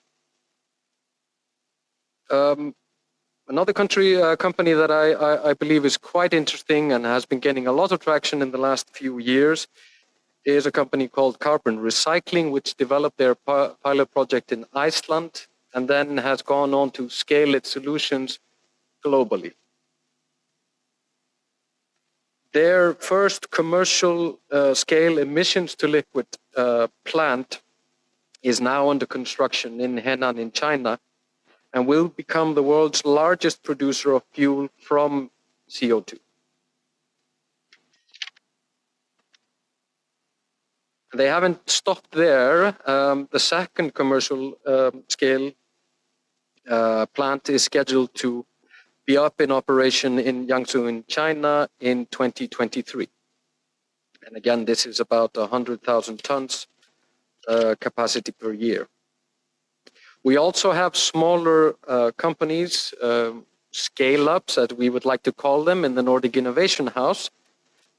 Speaker 6: Another company that I believe is quite interesting and has been getting a lot of traction in the last few years is a company called Carbon Recycling, which developed their pilot project in Iceland and then has gone on to scale its solutions globally. Their first commercial scale emissions to liquid plant is now under construction in Henan in China, and will become the world's largest producer of fuel from CO2. They haven't stopped there. The second commercial scale plant is scheduled to be up in operation in Jiangsu in China in 2023. And again, this is about 100,000 tons capacity per year. We also have smaller companies, scale-ups, as we would like to call them, in the Nordic Innovation House,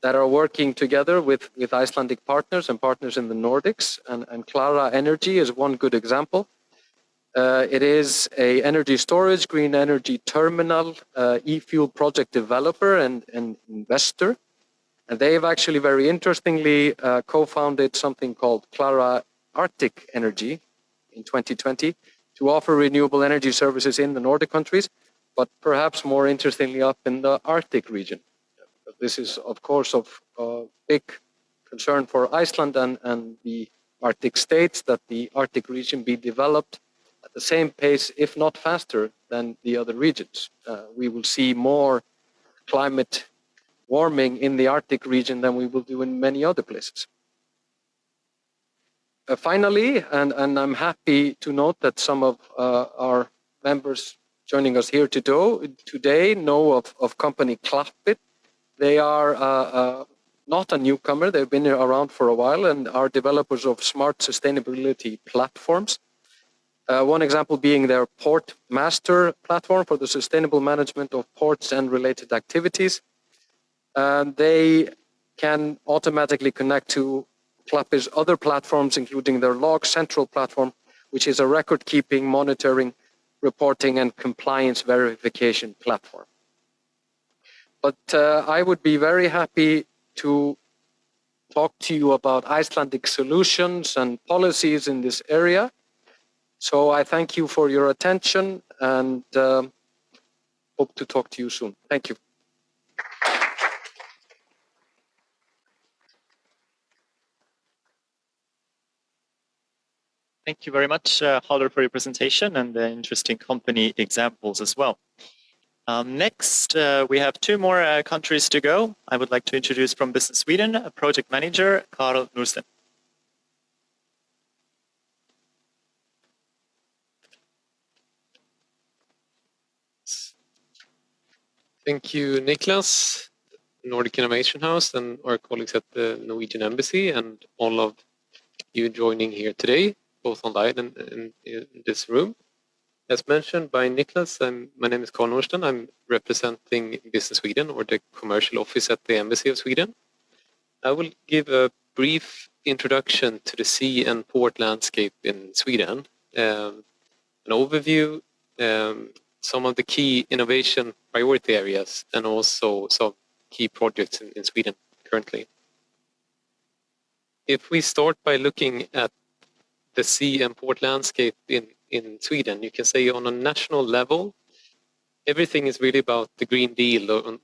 Speaker 6: that are working together with Icelandic partners and partners in the Nordics. And Clara Energy is one good example. It is an energy storage, green energy terminal, e-fuel project developer and investor. And they've actually very interestingly co-founded something called Clara Arctic Energy in 2020 to offer renewable energy services in the Nordic countries, but perhaps more interestingly up in the Arctic region. This is, of course, of big concern for Iceland and the Arctic states, that the Arctic region be developed at the same pace, if not faster, than the other regions. We will see more climate warming in the Arctic region than we will do in many other places. Finally, and I'm happy to note that some of our members joining us here today know of company Klappit. They are not a newcomer. They've been around for a while and are developers of smart sustainability platforms. One example being their Port Master platform for the sustainable management of ports and related activities. They can automatically connect to Klappit's other platforms, including their Log Central platform, which is a record-keeping, monitoring, reporting, and compliance verification platform. But I would be very happy to talk to you about Icelandic solutions and policies in this area. So I thank you for your attention and hope to talk to you soon. Thank you.
Speaker 1: Thank you very much, Haldur, for your presentation and the interesting company examples as well. Next, we have two more countries to go. I would like to introduce from Business Sweden, Project Manager Karl Norsten.
Speaker 7: Thank you, Niklas, Nordic Innovation House, and our colleagues at the Norwegian Embassy, and all of you joining here today, both online and in this room. As mentioned by Niklas, my name is Karl Norsten. I'm representing Business Sweden, or the commercial office at the Embassy of Sweden. I will give a brief introduction to the sea and port landscape in Sweden, an overview, some of the key innovation priority areas, and also some key projects in Sweden currently. If we start by looking at the sea and port landscape in Sweden, you can say on a national level, everything is really about the Green Deal, or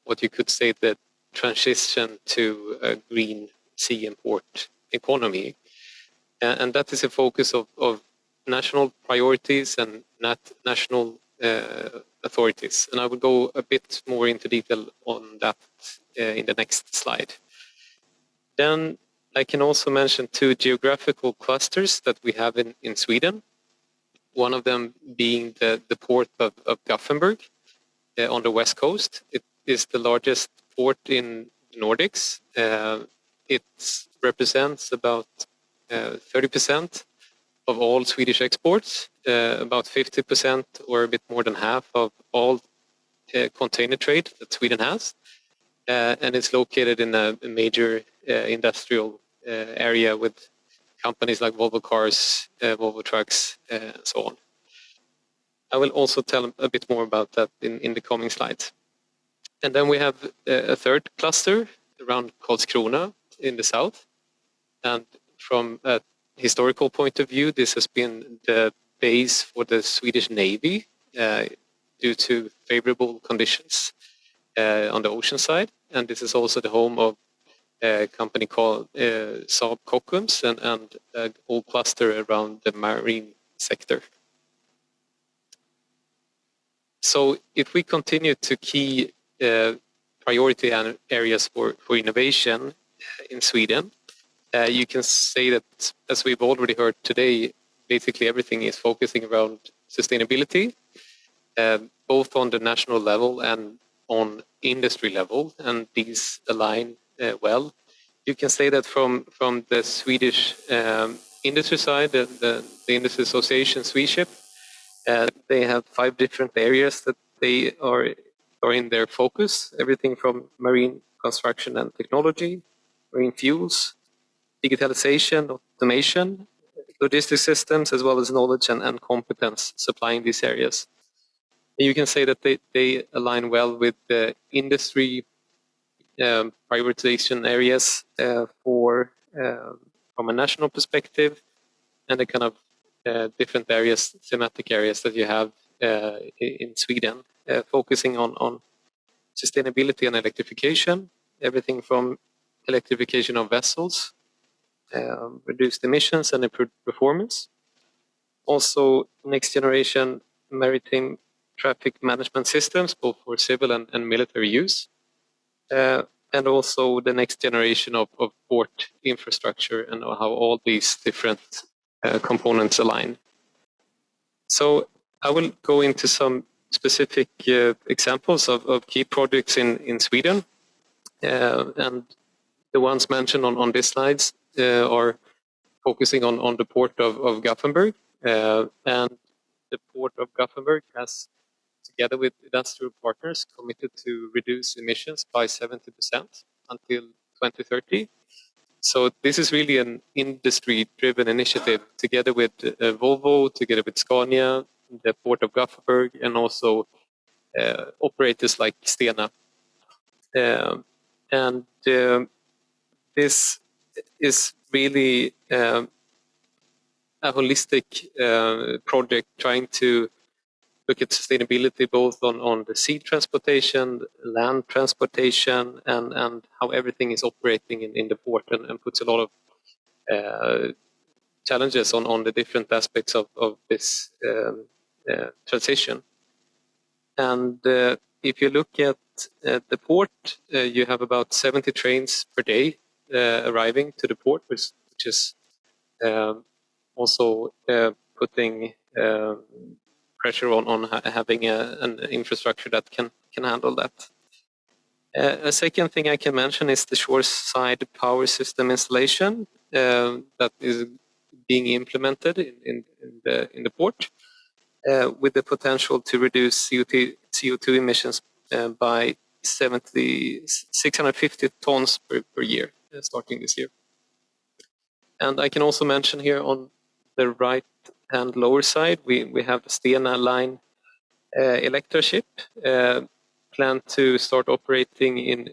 Speaker 7: what you could say the transition to a green sea and port economy. And that is a focus of national priorities and national authorities. And I will go a bit more into detail on that in the next slide. Then I can also mention two geographical clusters that we have in Sweden. One of them being the Port of Gothenburg on the west coast. It is the largest port in the Nordics. It represents about 30% of all Swedish exports, about 50% or a bit more than half of all container trade that Sweden has. And it's located in a major industrial area with companies like Volvo Cars, Volvo Trucks, and so on. I will also tell a bit more about that in the coming slides. And then we have a third cluster around Karlskrona in the south. And from a historical point of view, this has been the base for the Swedish Navy due to favorable conditions on the ocean side. And this is also the home of a company called Saab Kockums and a whole cluster around the marine sector. So if we continue to key priority areas for innovation in Sweden, you can say that, as we've already heard today, basically everything is focusing around sustainability, both on the national level and on industry level, and these align well. You can say that from the Swedish industry side, the Industry Association Swedship, they have 5 different areas that they are in their focus, everything from marine construction and technology, marine fuels, digitalization, automation, logistics systems, as well as knowledge and competence supplying these areas. And you can say that they align well with the industry prioritization areas from a national perspective, and the kind of different areas, thematic areas that you have in Sweden, focusing on sustainability and electrification, everything from electrification of vessels, reduced emissions and improved performance. Also, next generation maritime traffic management systems, both for civil and military use. And also the next generation of port infrastructure and how all these different components align. So I will go into some specific examples of key projects in Sweden. And the ones mentioned on these slides are focusing on the Port of Gothenburg. And the Port of Gothenburg has, together with industrial partners, committed to reduce emissions by 70% until 2030. So this is really an industry-driven initiative, together with Volvo, together with Scania, the Port of Gothenburg, and also operators like Stena. This is really a holistic project trying to look at sustainability both on the sea transportation, land transportation, and how everything is operating in the port, and puts a lot of challenges on the different aspects of this transition. And if you look at the port, you have about 70 trains per day arriving to the port, which is also putting pressure on having an infrastructure that can handle that. A second thing I can mention is the shoreside power system installation that is being implemented in the port, with the potential to reduce CO2 emissions by 650 tons per year, starting this year. And I can also mention here on the right-hand lower side, we have the Stena line Electra ship, planned to start operating in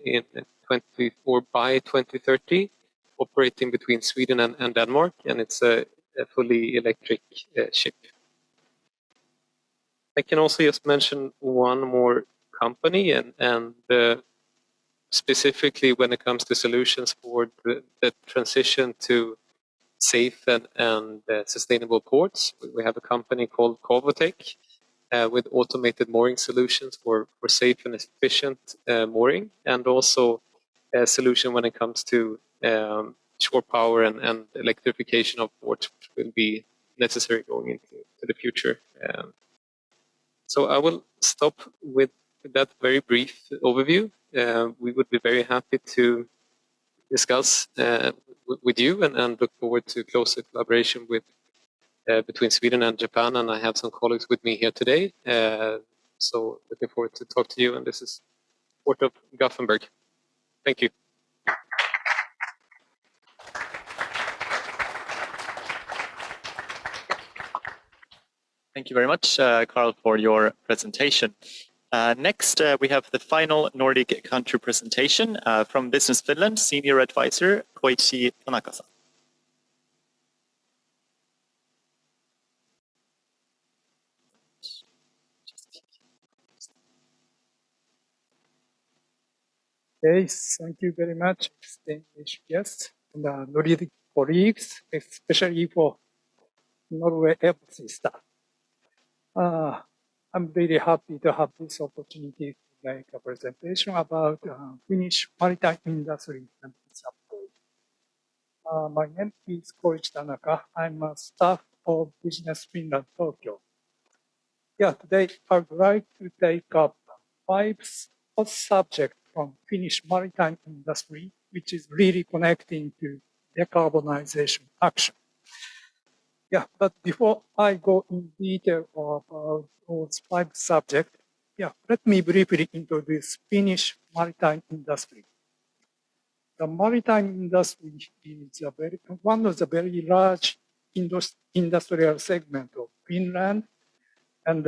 Speaker 7: 24 by 2030, operating between Sweden and Denmark, and it's a fully electric ship. I can also just mention one more company, and specifically when it comes to solutions for the transition to safe and sustainable ports. We have a company called Covotech with automated mooring solutions for safe and efficient mooring, and also a solution when it comes to shore power and electrification of ports, which will be necessary going into the future. So I will stop with that very brief overview. We would be very happy to discuss with you and look forward to closer collaboration with between Sweden and Japan. And I have some colleagues with me here today. So looking forward to talk to you. And this is Port of Gothenburg. Thank you.
Speaker 1: Thank you very much, Carl, for your presentation. Next, we have the final Nordic country presentation from Business Finland, Senior Advisor Koichi Tanaka-san.
Speaker 8: Okay, thank you very much, distinguished guests and Nordic colleagues, especially for Norway embassy staff. I'm really happy to have this opportunity to make a presentation about Finnish maritime industry and its upgrade. My name is Koichi Tanaka. I'm a staff of Business Finland Tokyo. Yeah, today I would like to take up 5 subjects from Finnish maritime industry, which is really connecting to decarbonization action. Yeah, but before I go in detail about those 5 subjects, yeah, let me briefly introduce Finnish maritime industry. The maritime industry is one of the very large industrial segment of Finland, and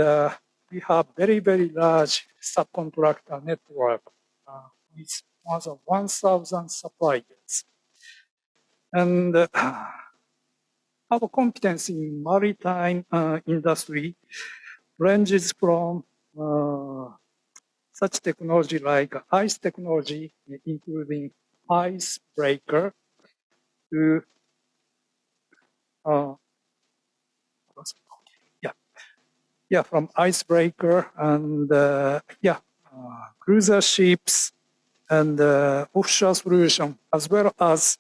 Speaker 8: we have very, very large subcontractor network with more than 1,000 suppliers. And our competence in maritime industry ranges from such technology like ice technology, including icebreaker, to from icebreaker and cruiser ships and offshore solution, as well as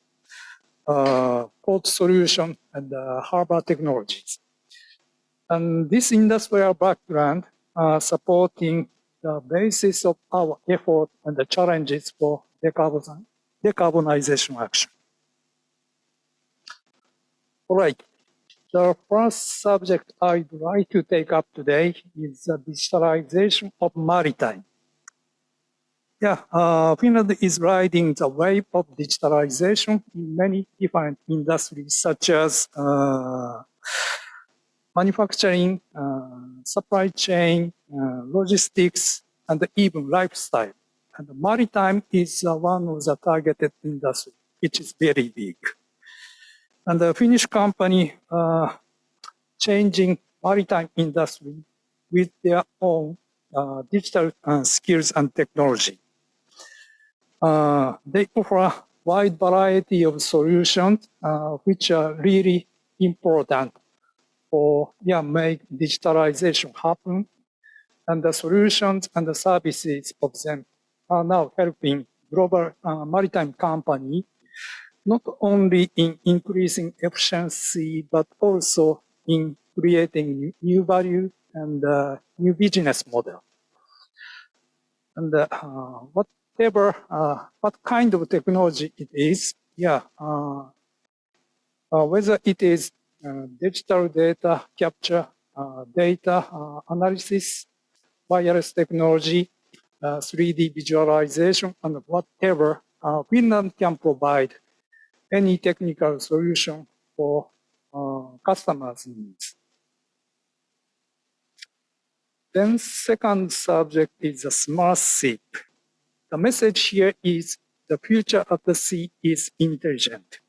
Speaker 8: port solution and harbor technologies. And this industrial background supporting the basis of our effort and the challenges for decarbonization action. All right. The first subject I'd like to take up today is the digitalization of maritime. Finland is riding the wave of digitalization in many different industries, such as manufacturing, supply chain, logistics, and even lifestyle. And maritime is one of the targeted industries, which is very big. And the Finnish company changing maritime industry with their own digital skills and technology. They offer a wide variety of solutions which are really important for make digitalization happen. And the solutions and the services of them are now helping global maritime company not only in increasing efficiency, but also in creating new value and new business model. And what kind of technology it is, whether it is digital data capture, data analysis, wireless technology, 3D visualization, and whatever, Finland can provide any technical solution for customers' needs. Then second subject is the smart ship. The message here is the future of the sea is intelligent.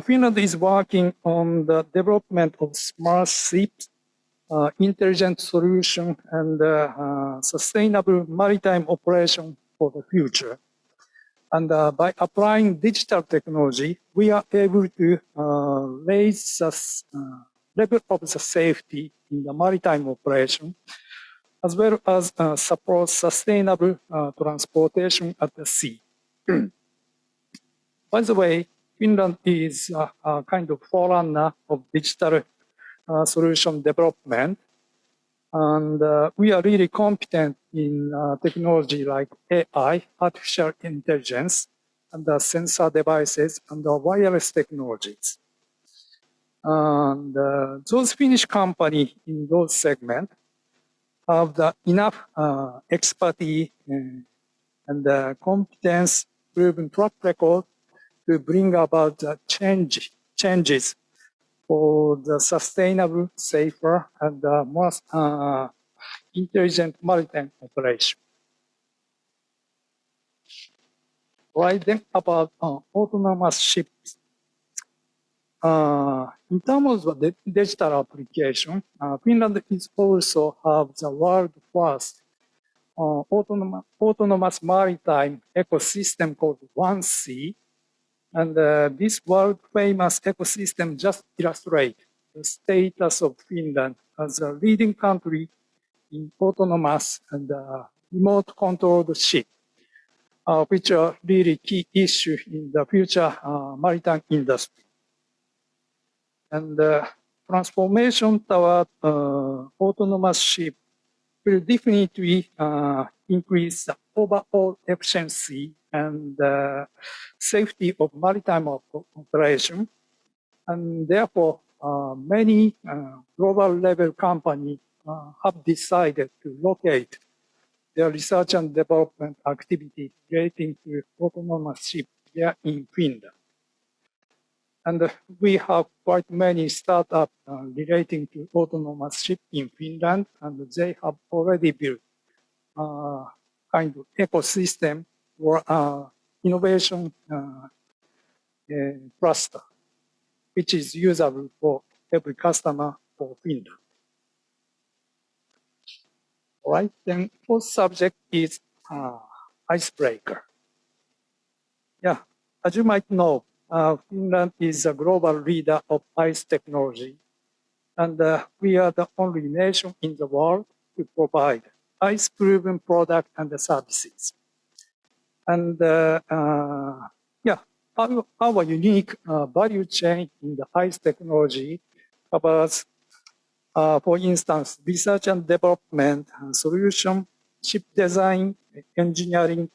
Speaker 8: Finland is working on the development of smart ships, intelligent solution, and sustainable maritime operation for the future. And by applying digital technology, we are able to raise the level of the safety in the maritime operation, as well as support sustainable transportation at the sea. By the way, Finland is a kind of forerunner of digital solution development. And we are really competent in technology like AI, artificial intelligence, and the sensor devices and the wireless technologies. And those Finnish companies in those segments have enough expertise and competence, proven track record to bring about changes for the sustainable, safer, and more intelligent maritime operation. Right then, about autonomous ships. In terms of the digital application, Finland is also have the world first autonomous maritime ecosystem called 1C. And this world famous ecosystem just illustrates the status of Finland as a leading country in autonomous and remote-controlled ship, which are really key issue in the future maritime industry. And transformation toward autonomous ship will definitely increase the overall efficiency and safety of maritime operation. And therefore, many global level companies have decided to locate their research and development activity relating to autonomous ship here in Finland. And we have quite many startups relating to autonomous ship in Finland, and they have already built kind of ecosystem or innovation cluster, which is usable for every customer for Finland. All right, then fourth subject is icebreaker. Yeah, as you might know, Finland is a global leader of ice technology, and we are the only nation in the world to provide ice-proven products and services. And yeah, our unique value chain in the ice technology covers, for instance, research and development, solution, ship design, engineering,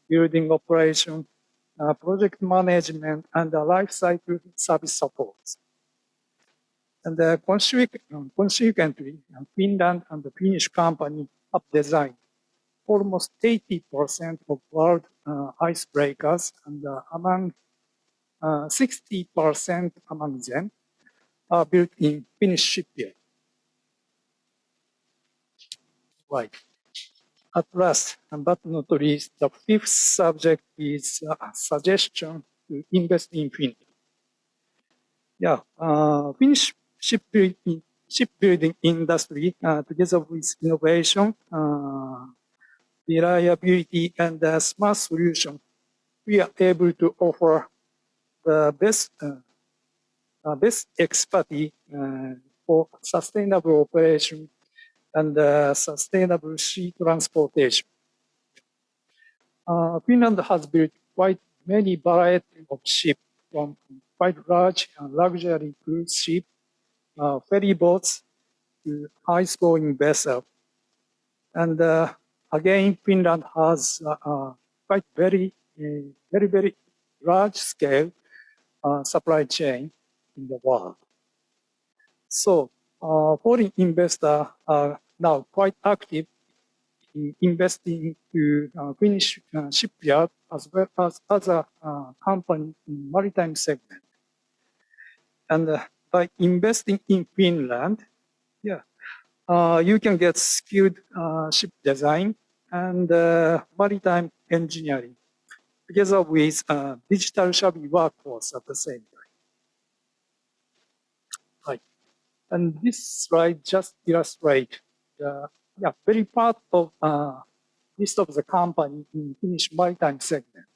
Speaker 8: building operation, project management, and life cycle service support. And consequently, Finland and the Finnish company have designed almost 80% of world icebreakers, and among 60% among them are built in Finnish shipyard. Right. At last, but not least, the fifth subject is a suggestion to invest in Finland. Yeah, Finnish shipbuilding industry, together with innovation, reliability, and smart solution, we are able to offer the best expertise for sustainable operation and sustainable sea transportation. Finland has built quite many varieties of ships, from quite large and luxury cruise ships, ferry boats, to ice-going vessels. And again, Finland has quite very large-scale supply chain in the world. So foreign investors are now quite active in investing to Finnish shipyard as well as other companies in maritime segment. And by investing in Finland, yeah, you can get skilled ship design and maritime engineering together with digital savvy workforce at the same time. Right. And this slide just illustrates the very part of list of the company in Finnish maritime segment.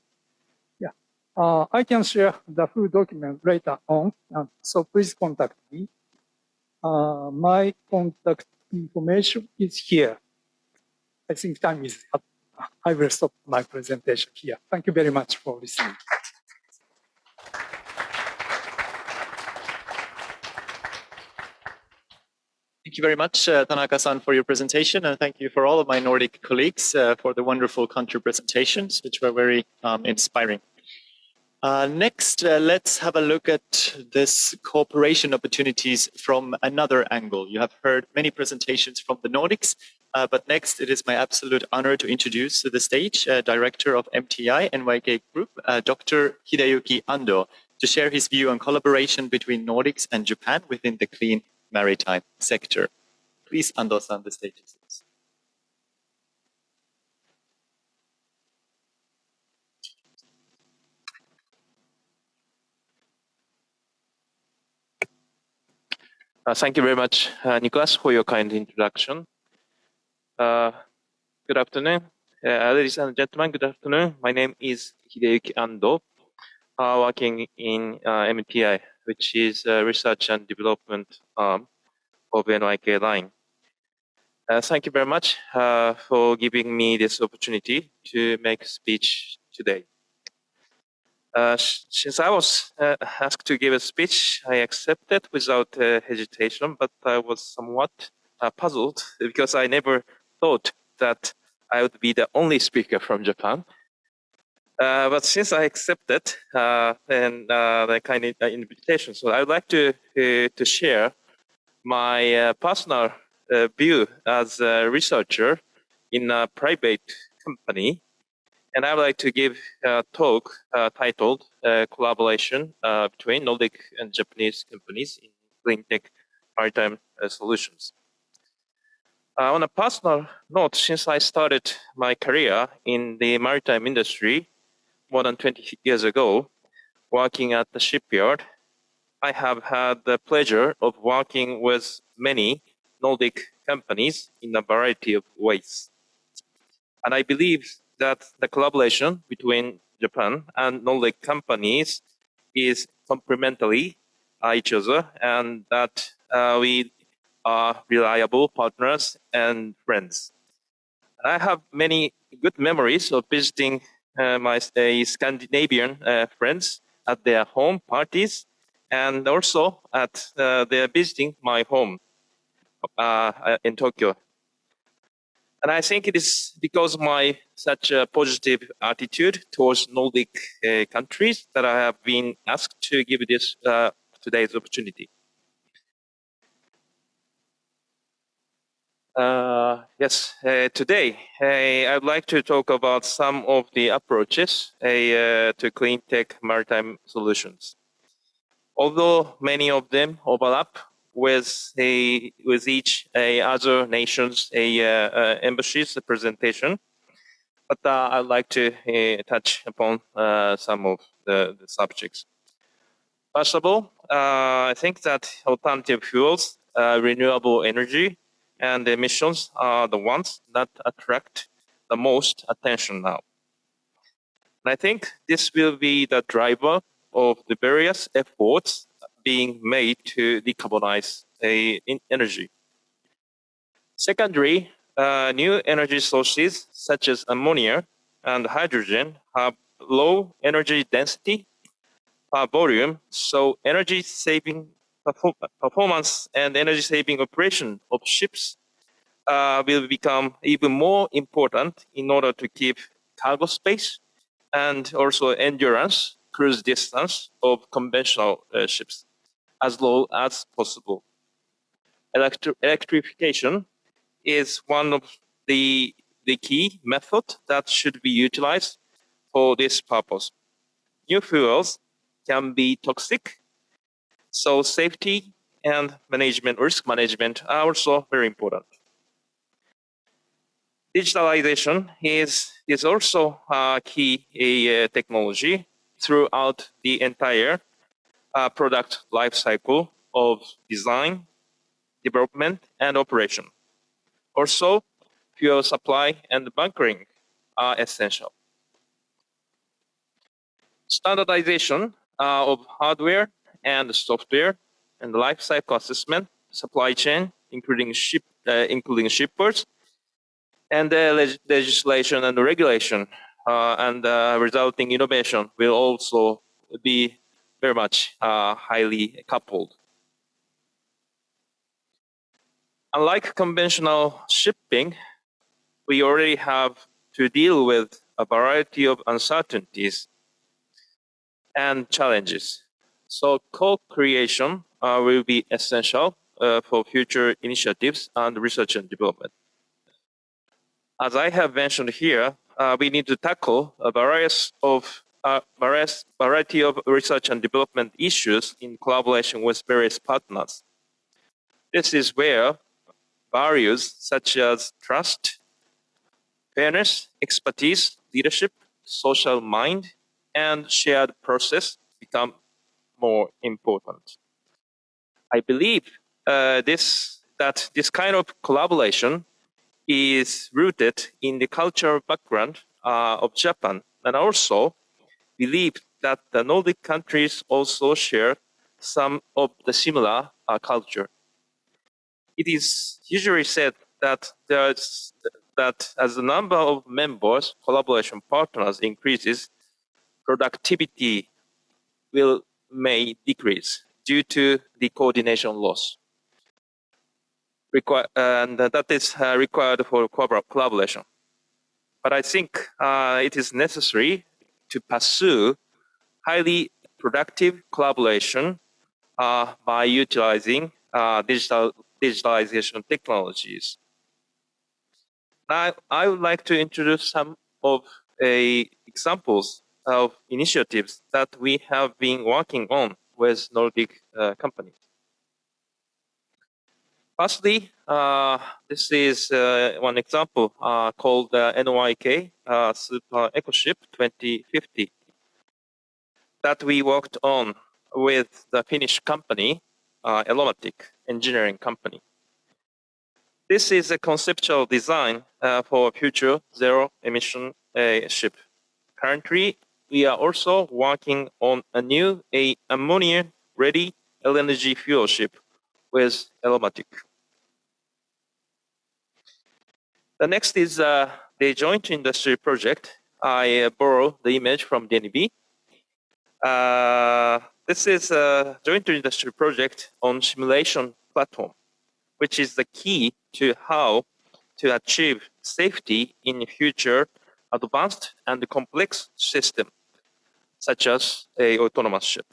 Speaker 8: Yeah, I can share the full document later on, so please contact me. My contact information is here. I think time is up. I will stop my presentation here. Thank you very much for listening.
Speaker 1: Thank you very much, Tanaka-san, for your presentation, and thank you for all of my Nordic colleagues for the wonderful country presentations, which were very inspiring. Next, let's have a look at this cooperation opportunities from another angle. You have heard many presentations from the Nordics, but next it is my absolute honor to introduce to the stage Director of MTI NYK Group, Dr. Hideyuki Ando, to share his view on collaboration between Nordics and Japan within the clean maritime sector. Please, Ando-san, the stage is yours.
Speaker 9: Thank you very much, Nicholas, for your kind introduction. Good afternoon. Ladies and gentlemen, good afternoon. My name is Hideyuki Ando, working in MTI which is research and development arm of NYK Line. Thank you very much for giving me this opportunity to make a speech today. Since I was asked to give a speech, I accepted without hesitation, but I was somewhat puzzled because I never thought that I would be the only speaker from Japan. But since I accepted the kind of invitation, so I would like to share my personal view as a researcher in a private company. And I would like to give a talk titled Collaboration between Nordic and Japanese companies in Cleantech Maritime Solutions. On a personal note, since I started my career in the maritime industry more than 20 years ago, working at the shipyard, I have had the pleasure of working with many Nordic companies in a variety of ways. And I believe that the collaboration between Japan and Nordic companies is complementary each other, and that we are reliable partners and friends. I have many good memories of visiting my Scandinavian friends at their home parties, and also at their visiting my home in Tokyo. And I think it is because of my such a positive attitude towards Nordic countries that I have been asked to give this today's opportunity. Yes, today I would like to talk about some of the approaches to clean tech maritime solutions. Although many of them overlap with each other nation's embassy's presentation, but I'd like to touch upon some of the subjects. First of all, I think that alternative fuels, renewable energy, and emissions are the ones that attract the most attention now. And I think this will be the driver of the various efforts being made to decarbonize energy. Secondly, new energy sources such as ammonia and hydrogen have low energy density per volume, so energy saving performance and energy saving operation of ships will become even more important in order to keep cargo space and also endurance, cruise distance of conventional ships as low as possible. Electrification is one of the key method that should be utilized for this purpose. New fuels can be toxic, so safety and risk management are also very important. Digitalization is also a key technology throughout the entire product life cycle of design, development, and operation. Also, fuel supply and bunkering are essential. Standardization of hardware and software and life cycle assessment, supply chain, including shippers, and legislation and regulation and resulting innovation will also be very much highly coupled. Unlike conventional shipping, we already have to deal with a variety of uncertainties and challenges. So co-creation will be essential for future initiatives and research and development. As I have mentioned here, we need to tackle a variety of research and development issues in collaboration with various partners. This is where values such as trust, fairness, expertise, leadership, social mind, and shared process become more important. I believe that this kind of collaboration is rooted in the cultural background of Japan, and also believe that the Nordic countries also share some of the similar culture. It is usually said that as the number of members, collaboration partners increases, productivity may decrease due to the coordination loss. And that is required for collaboration. But I think it is necessary to pursue highly productive collaboration by utilizing digitalization technologies. Now, I would like to introduce some of examples of initiatives that we have been working on with Nordic companies. Firstly, this is one example called NYK Super EcoShip 2050 that we worked on with the Finnish company, Elomatic engineering company. This is a conceptual design for a future zero-emission ship. Currently, we are also working on a new ammonia-ready LNG fuel ship with Elomatic. The next is the joint industry project. I borrow the image from DNB. This is a joint industry project on simulation platform, which is the key to how to achieve safety in future advanced and complex system, such as a autonomous ship.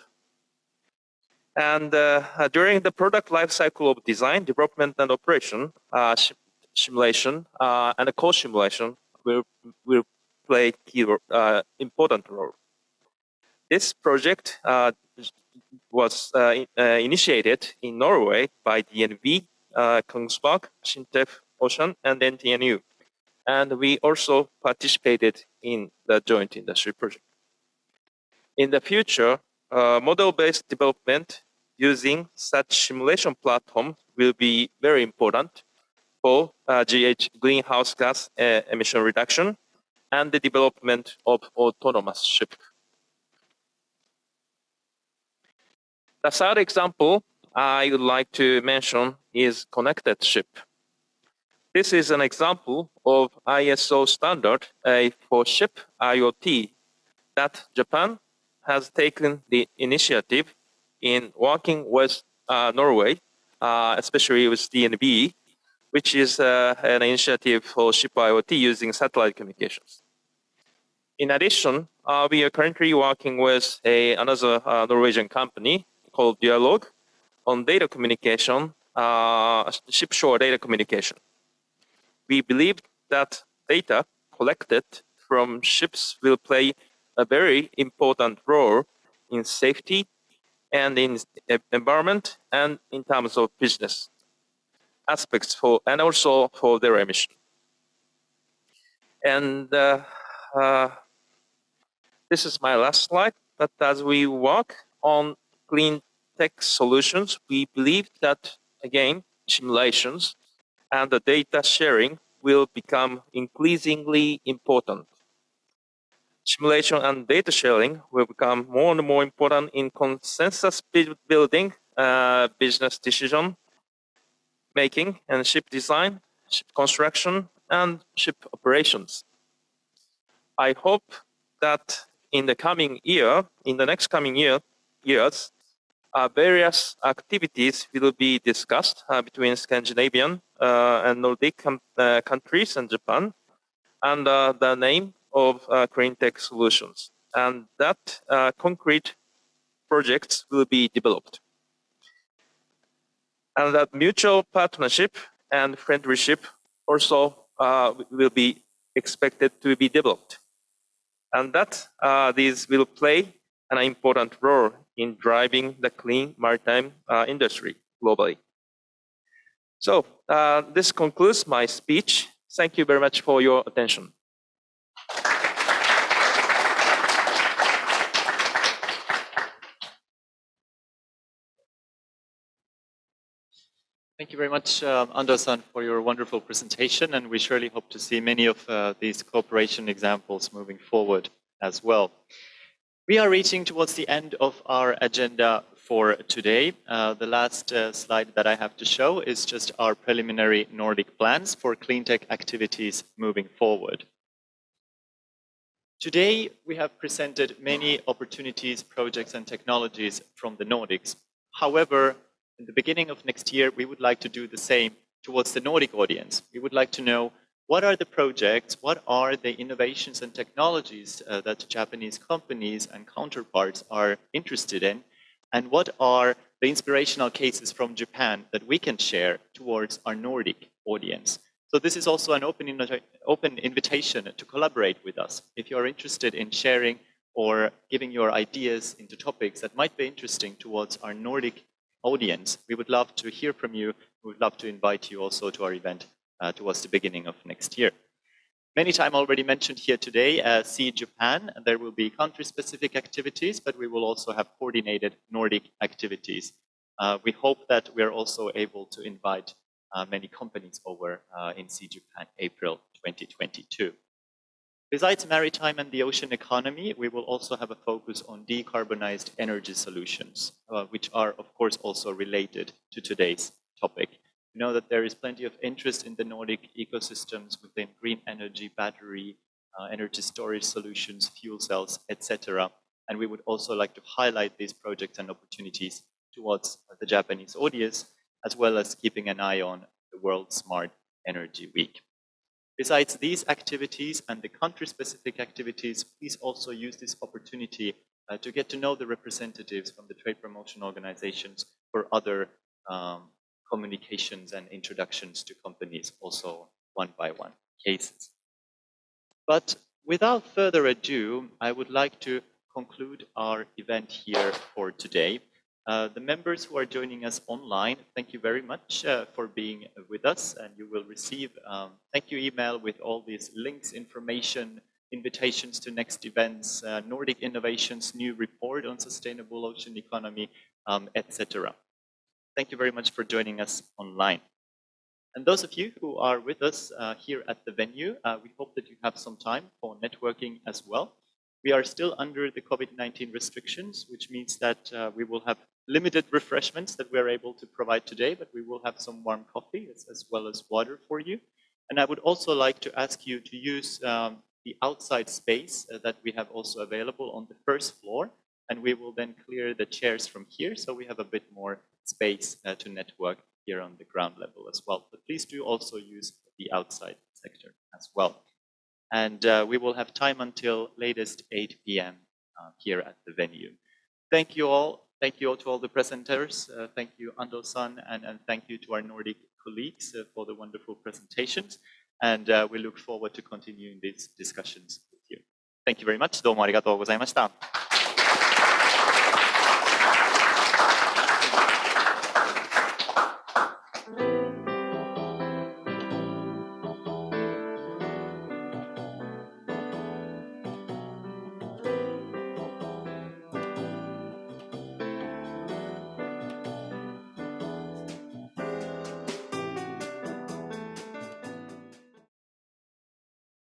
Speaker 9: And during the product life cycle of design, development, and operation, simulation and co-simulation will play key important role. This project was initiated in Norway by DNV, Kongsberg, Sintef Ocean, and NTNU. And we also participated in the joint industry project. In the future, model-based development using such simulation platform will be very important for greenhouse gas emission reduction and the development of autonomous ship. The third example I would like to mention is connected ship. This is an example of ISO standard for ship IoT that Japan has taken the initiative in working with Norway, especially with DNB, which is an initiative for ship IoT using satellite communications. In addition, we are currently working with another Norwegian company called Dialog on data communication, ship-shore data communication. We believe that data collected from ships will play a very important role in safety and in environment and in terms of business aspects and also for their emission. And this is my last slide, but as we work on clean tech solutions, we believe that, again, simulations and the data sharing will become increasingly important. Simulation and data sharing will become more and more important in consensus building, business decision making, and ship design, ship construction, and ship operations. I hope that in the next coming years, various activities will be discussed between Scandinavian and Nordic countries and Japan, and the name of clean tech solutions, and that concrete projects will be developed. And that mutual partnership and friendship also will be expected to be developed. And that these will play an important role in driving the clean maritime industry globally. So this concludes my speech. Thank you very much for your attention.
Speaker 1: Thank you very much, Ando-san, for your wonderful presentation, and we surely hope to see many of these cooperation examples moving forward as well. We are reaching towards the end of our agenda for today. The last slide that I have to show is just our preliminary Nordic plans for cleantech activities moving forward. Today, we have presented many opportunities, projects, and technologies from the Nordics. However, in the beginning of next year, we would like to do the same towards the Nordic audience. We would like to know what are the projects, what are the innovations and technologies that Japanese companies and counterparts are interested in, and what are the inspirational cases from Japan that we can share towards our Nordic audience. So this is also an open invitation to collaborate with us. If you're interested in sharing or giving your ideas into topics that might be interesting towards our Nordic audience, we would love to hear from you. We would love to invite you also to our event towards the beginning of next year. Many times already mentioned here today, See Japan. There will be country-specific activities, but we will also have coordinated Nordic activities. We hope that we are also able to invite many companies over in See Japan, April 2022. Besides maritime and the ocean economy, we will also have a focus on decarbonized energy solutions, which are, of course, also related to today's topic. We know that there is plenty of interest in the Nordic ecosystems within green energy, battery, energy storage solutions, fuel cells, etc. And we would also like to highlight these projects and opportunities towards the Japanese audience, as well as keeping an eye on the World Smart Energy Week. Besides these activities and the country-specific activities, please also use this opportunity to get to know the representatives from the trade promotion organizations for other communications and introductions to companies, also one-by-one cases. But without further ado, I would like to conclude our event here for today. The members who are joining us online, thank you very much for being with us, and you will receive thank you email with all these links, information, invitations to next events, Nordic Innovations new report on sustainable ocean economy, etc. Thank you very much for joining us online. And those of you who are with us here at the venue, we hope that you have some time for networking as well. We are still under the COVID-19 restrictions, which means that we will have limited refreshments that we're able to provide today, but we will have some warm coffee as well as water for you. And I would also like to ask you to use the outside space that we have also available on the first floor, and we will then clear the chairs from here, so we have a bit more space to network here on the ground level as well. But please do also use the outside sector as well. And we will have time until latest 8 p.m. Here at the venue. Thank you all. Thank you all to all the presenters. Thank you, Ando-san, and thank you to our Nordic colleagues for the wonderful presentations. And we look forward to continuing these discussions with you. Thank you very much. どうもありがとうございました。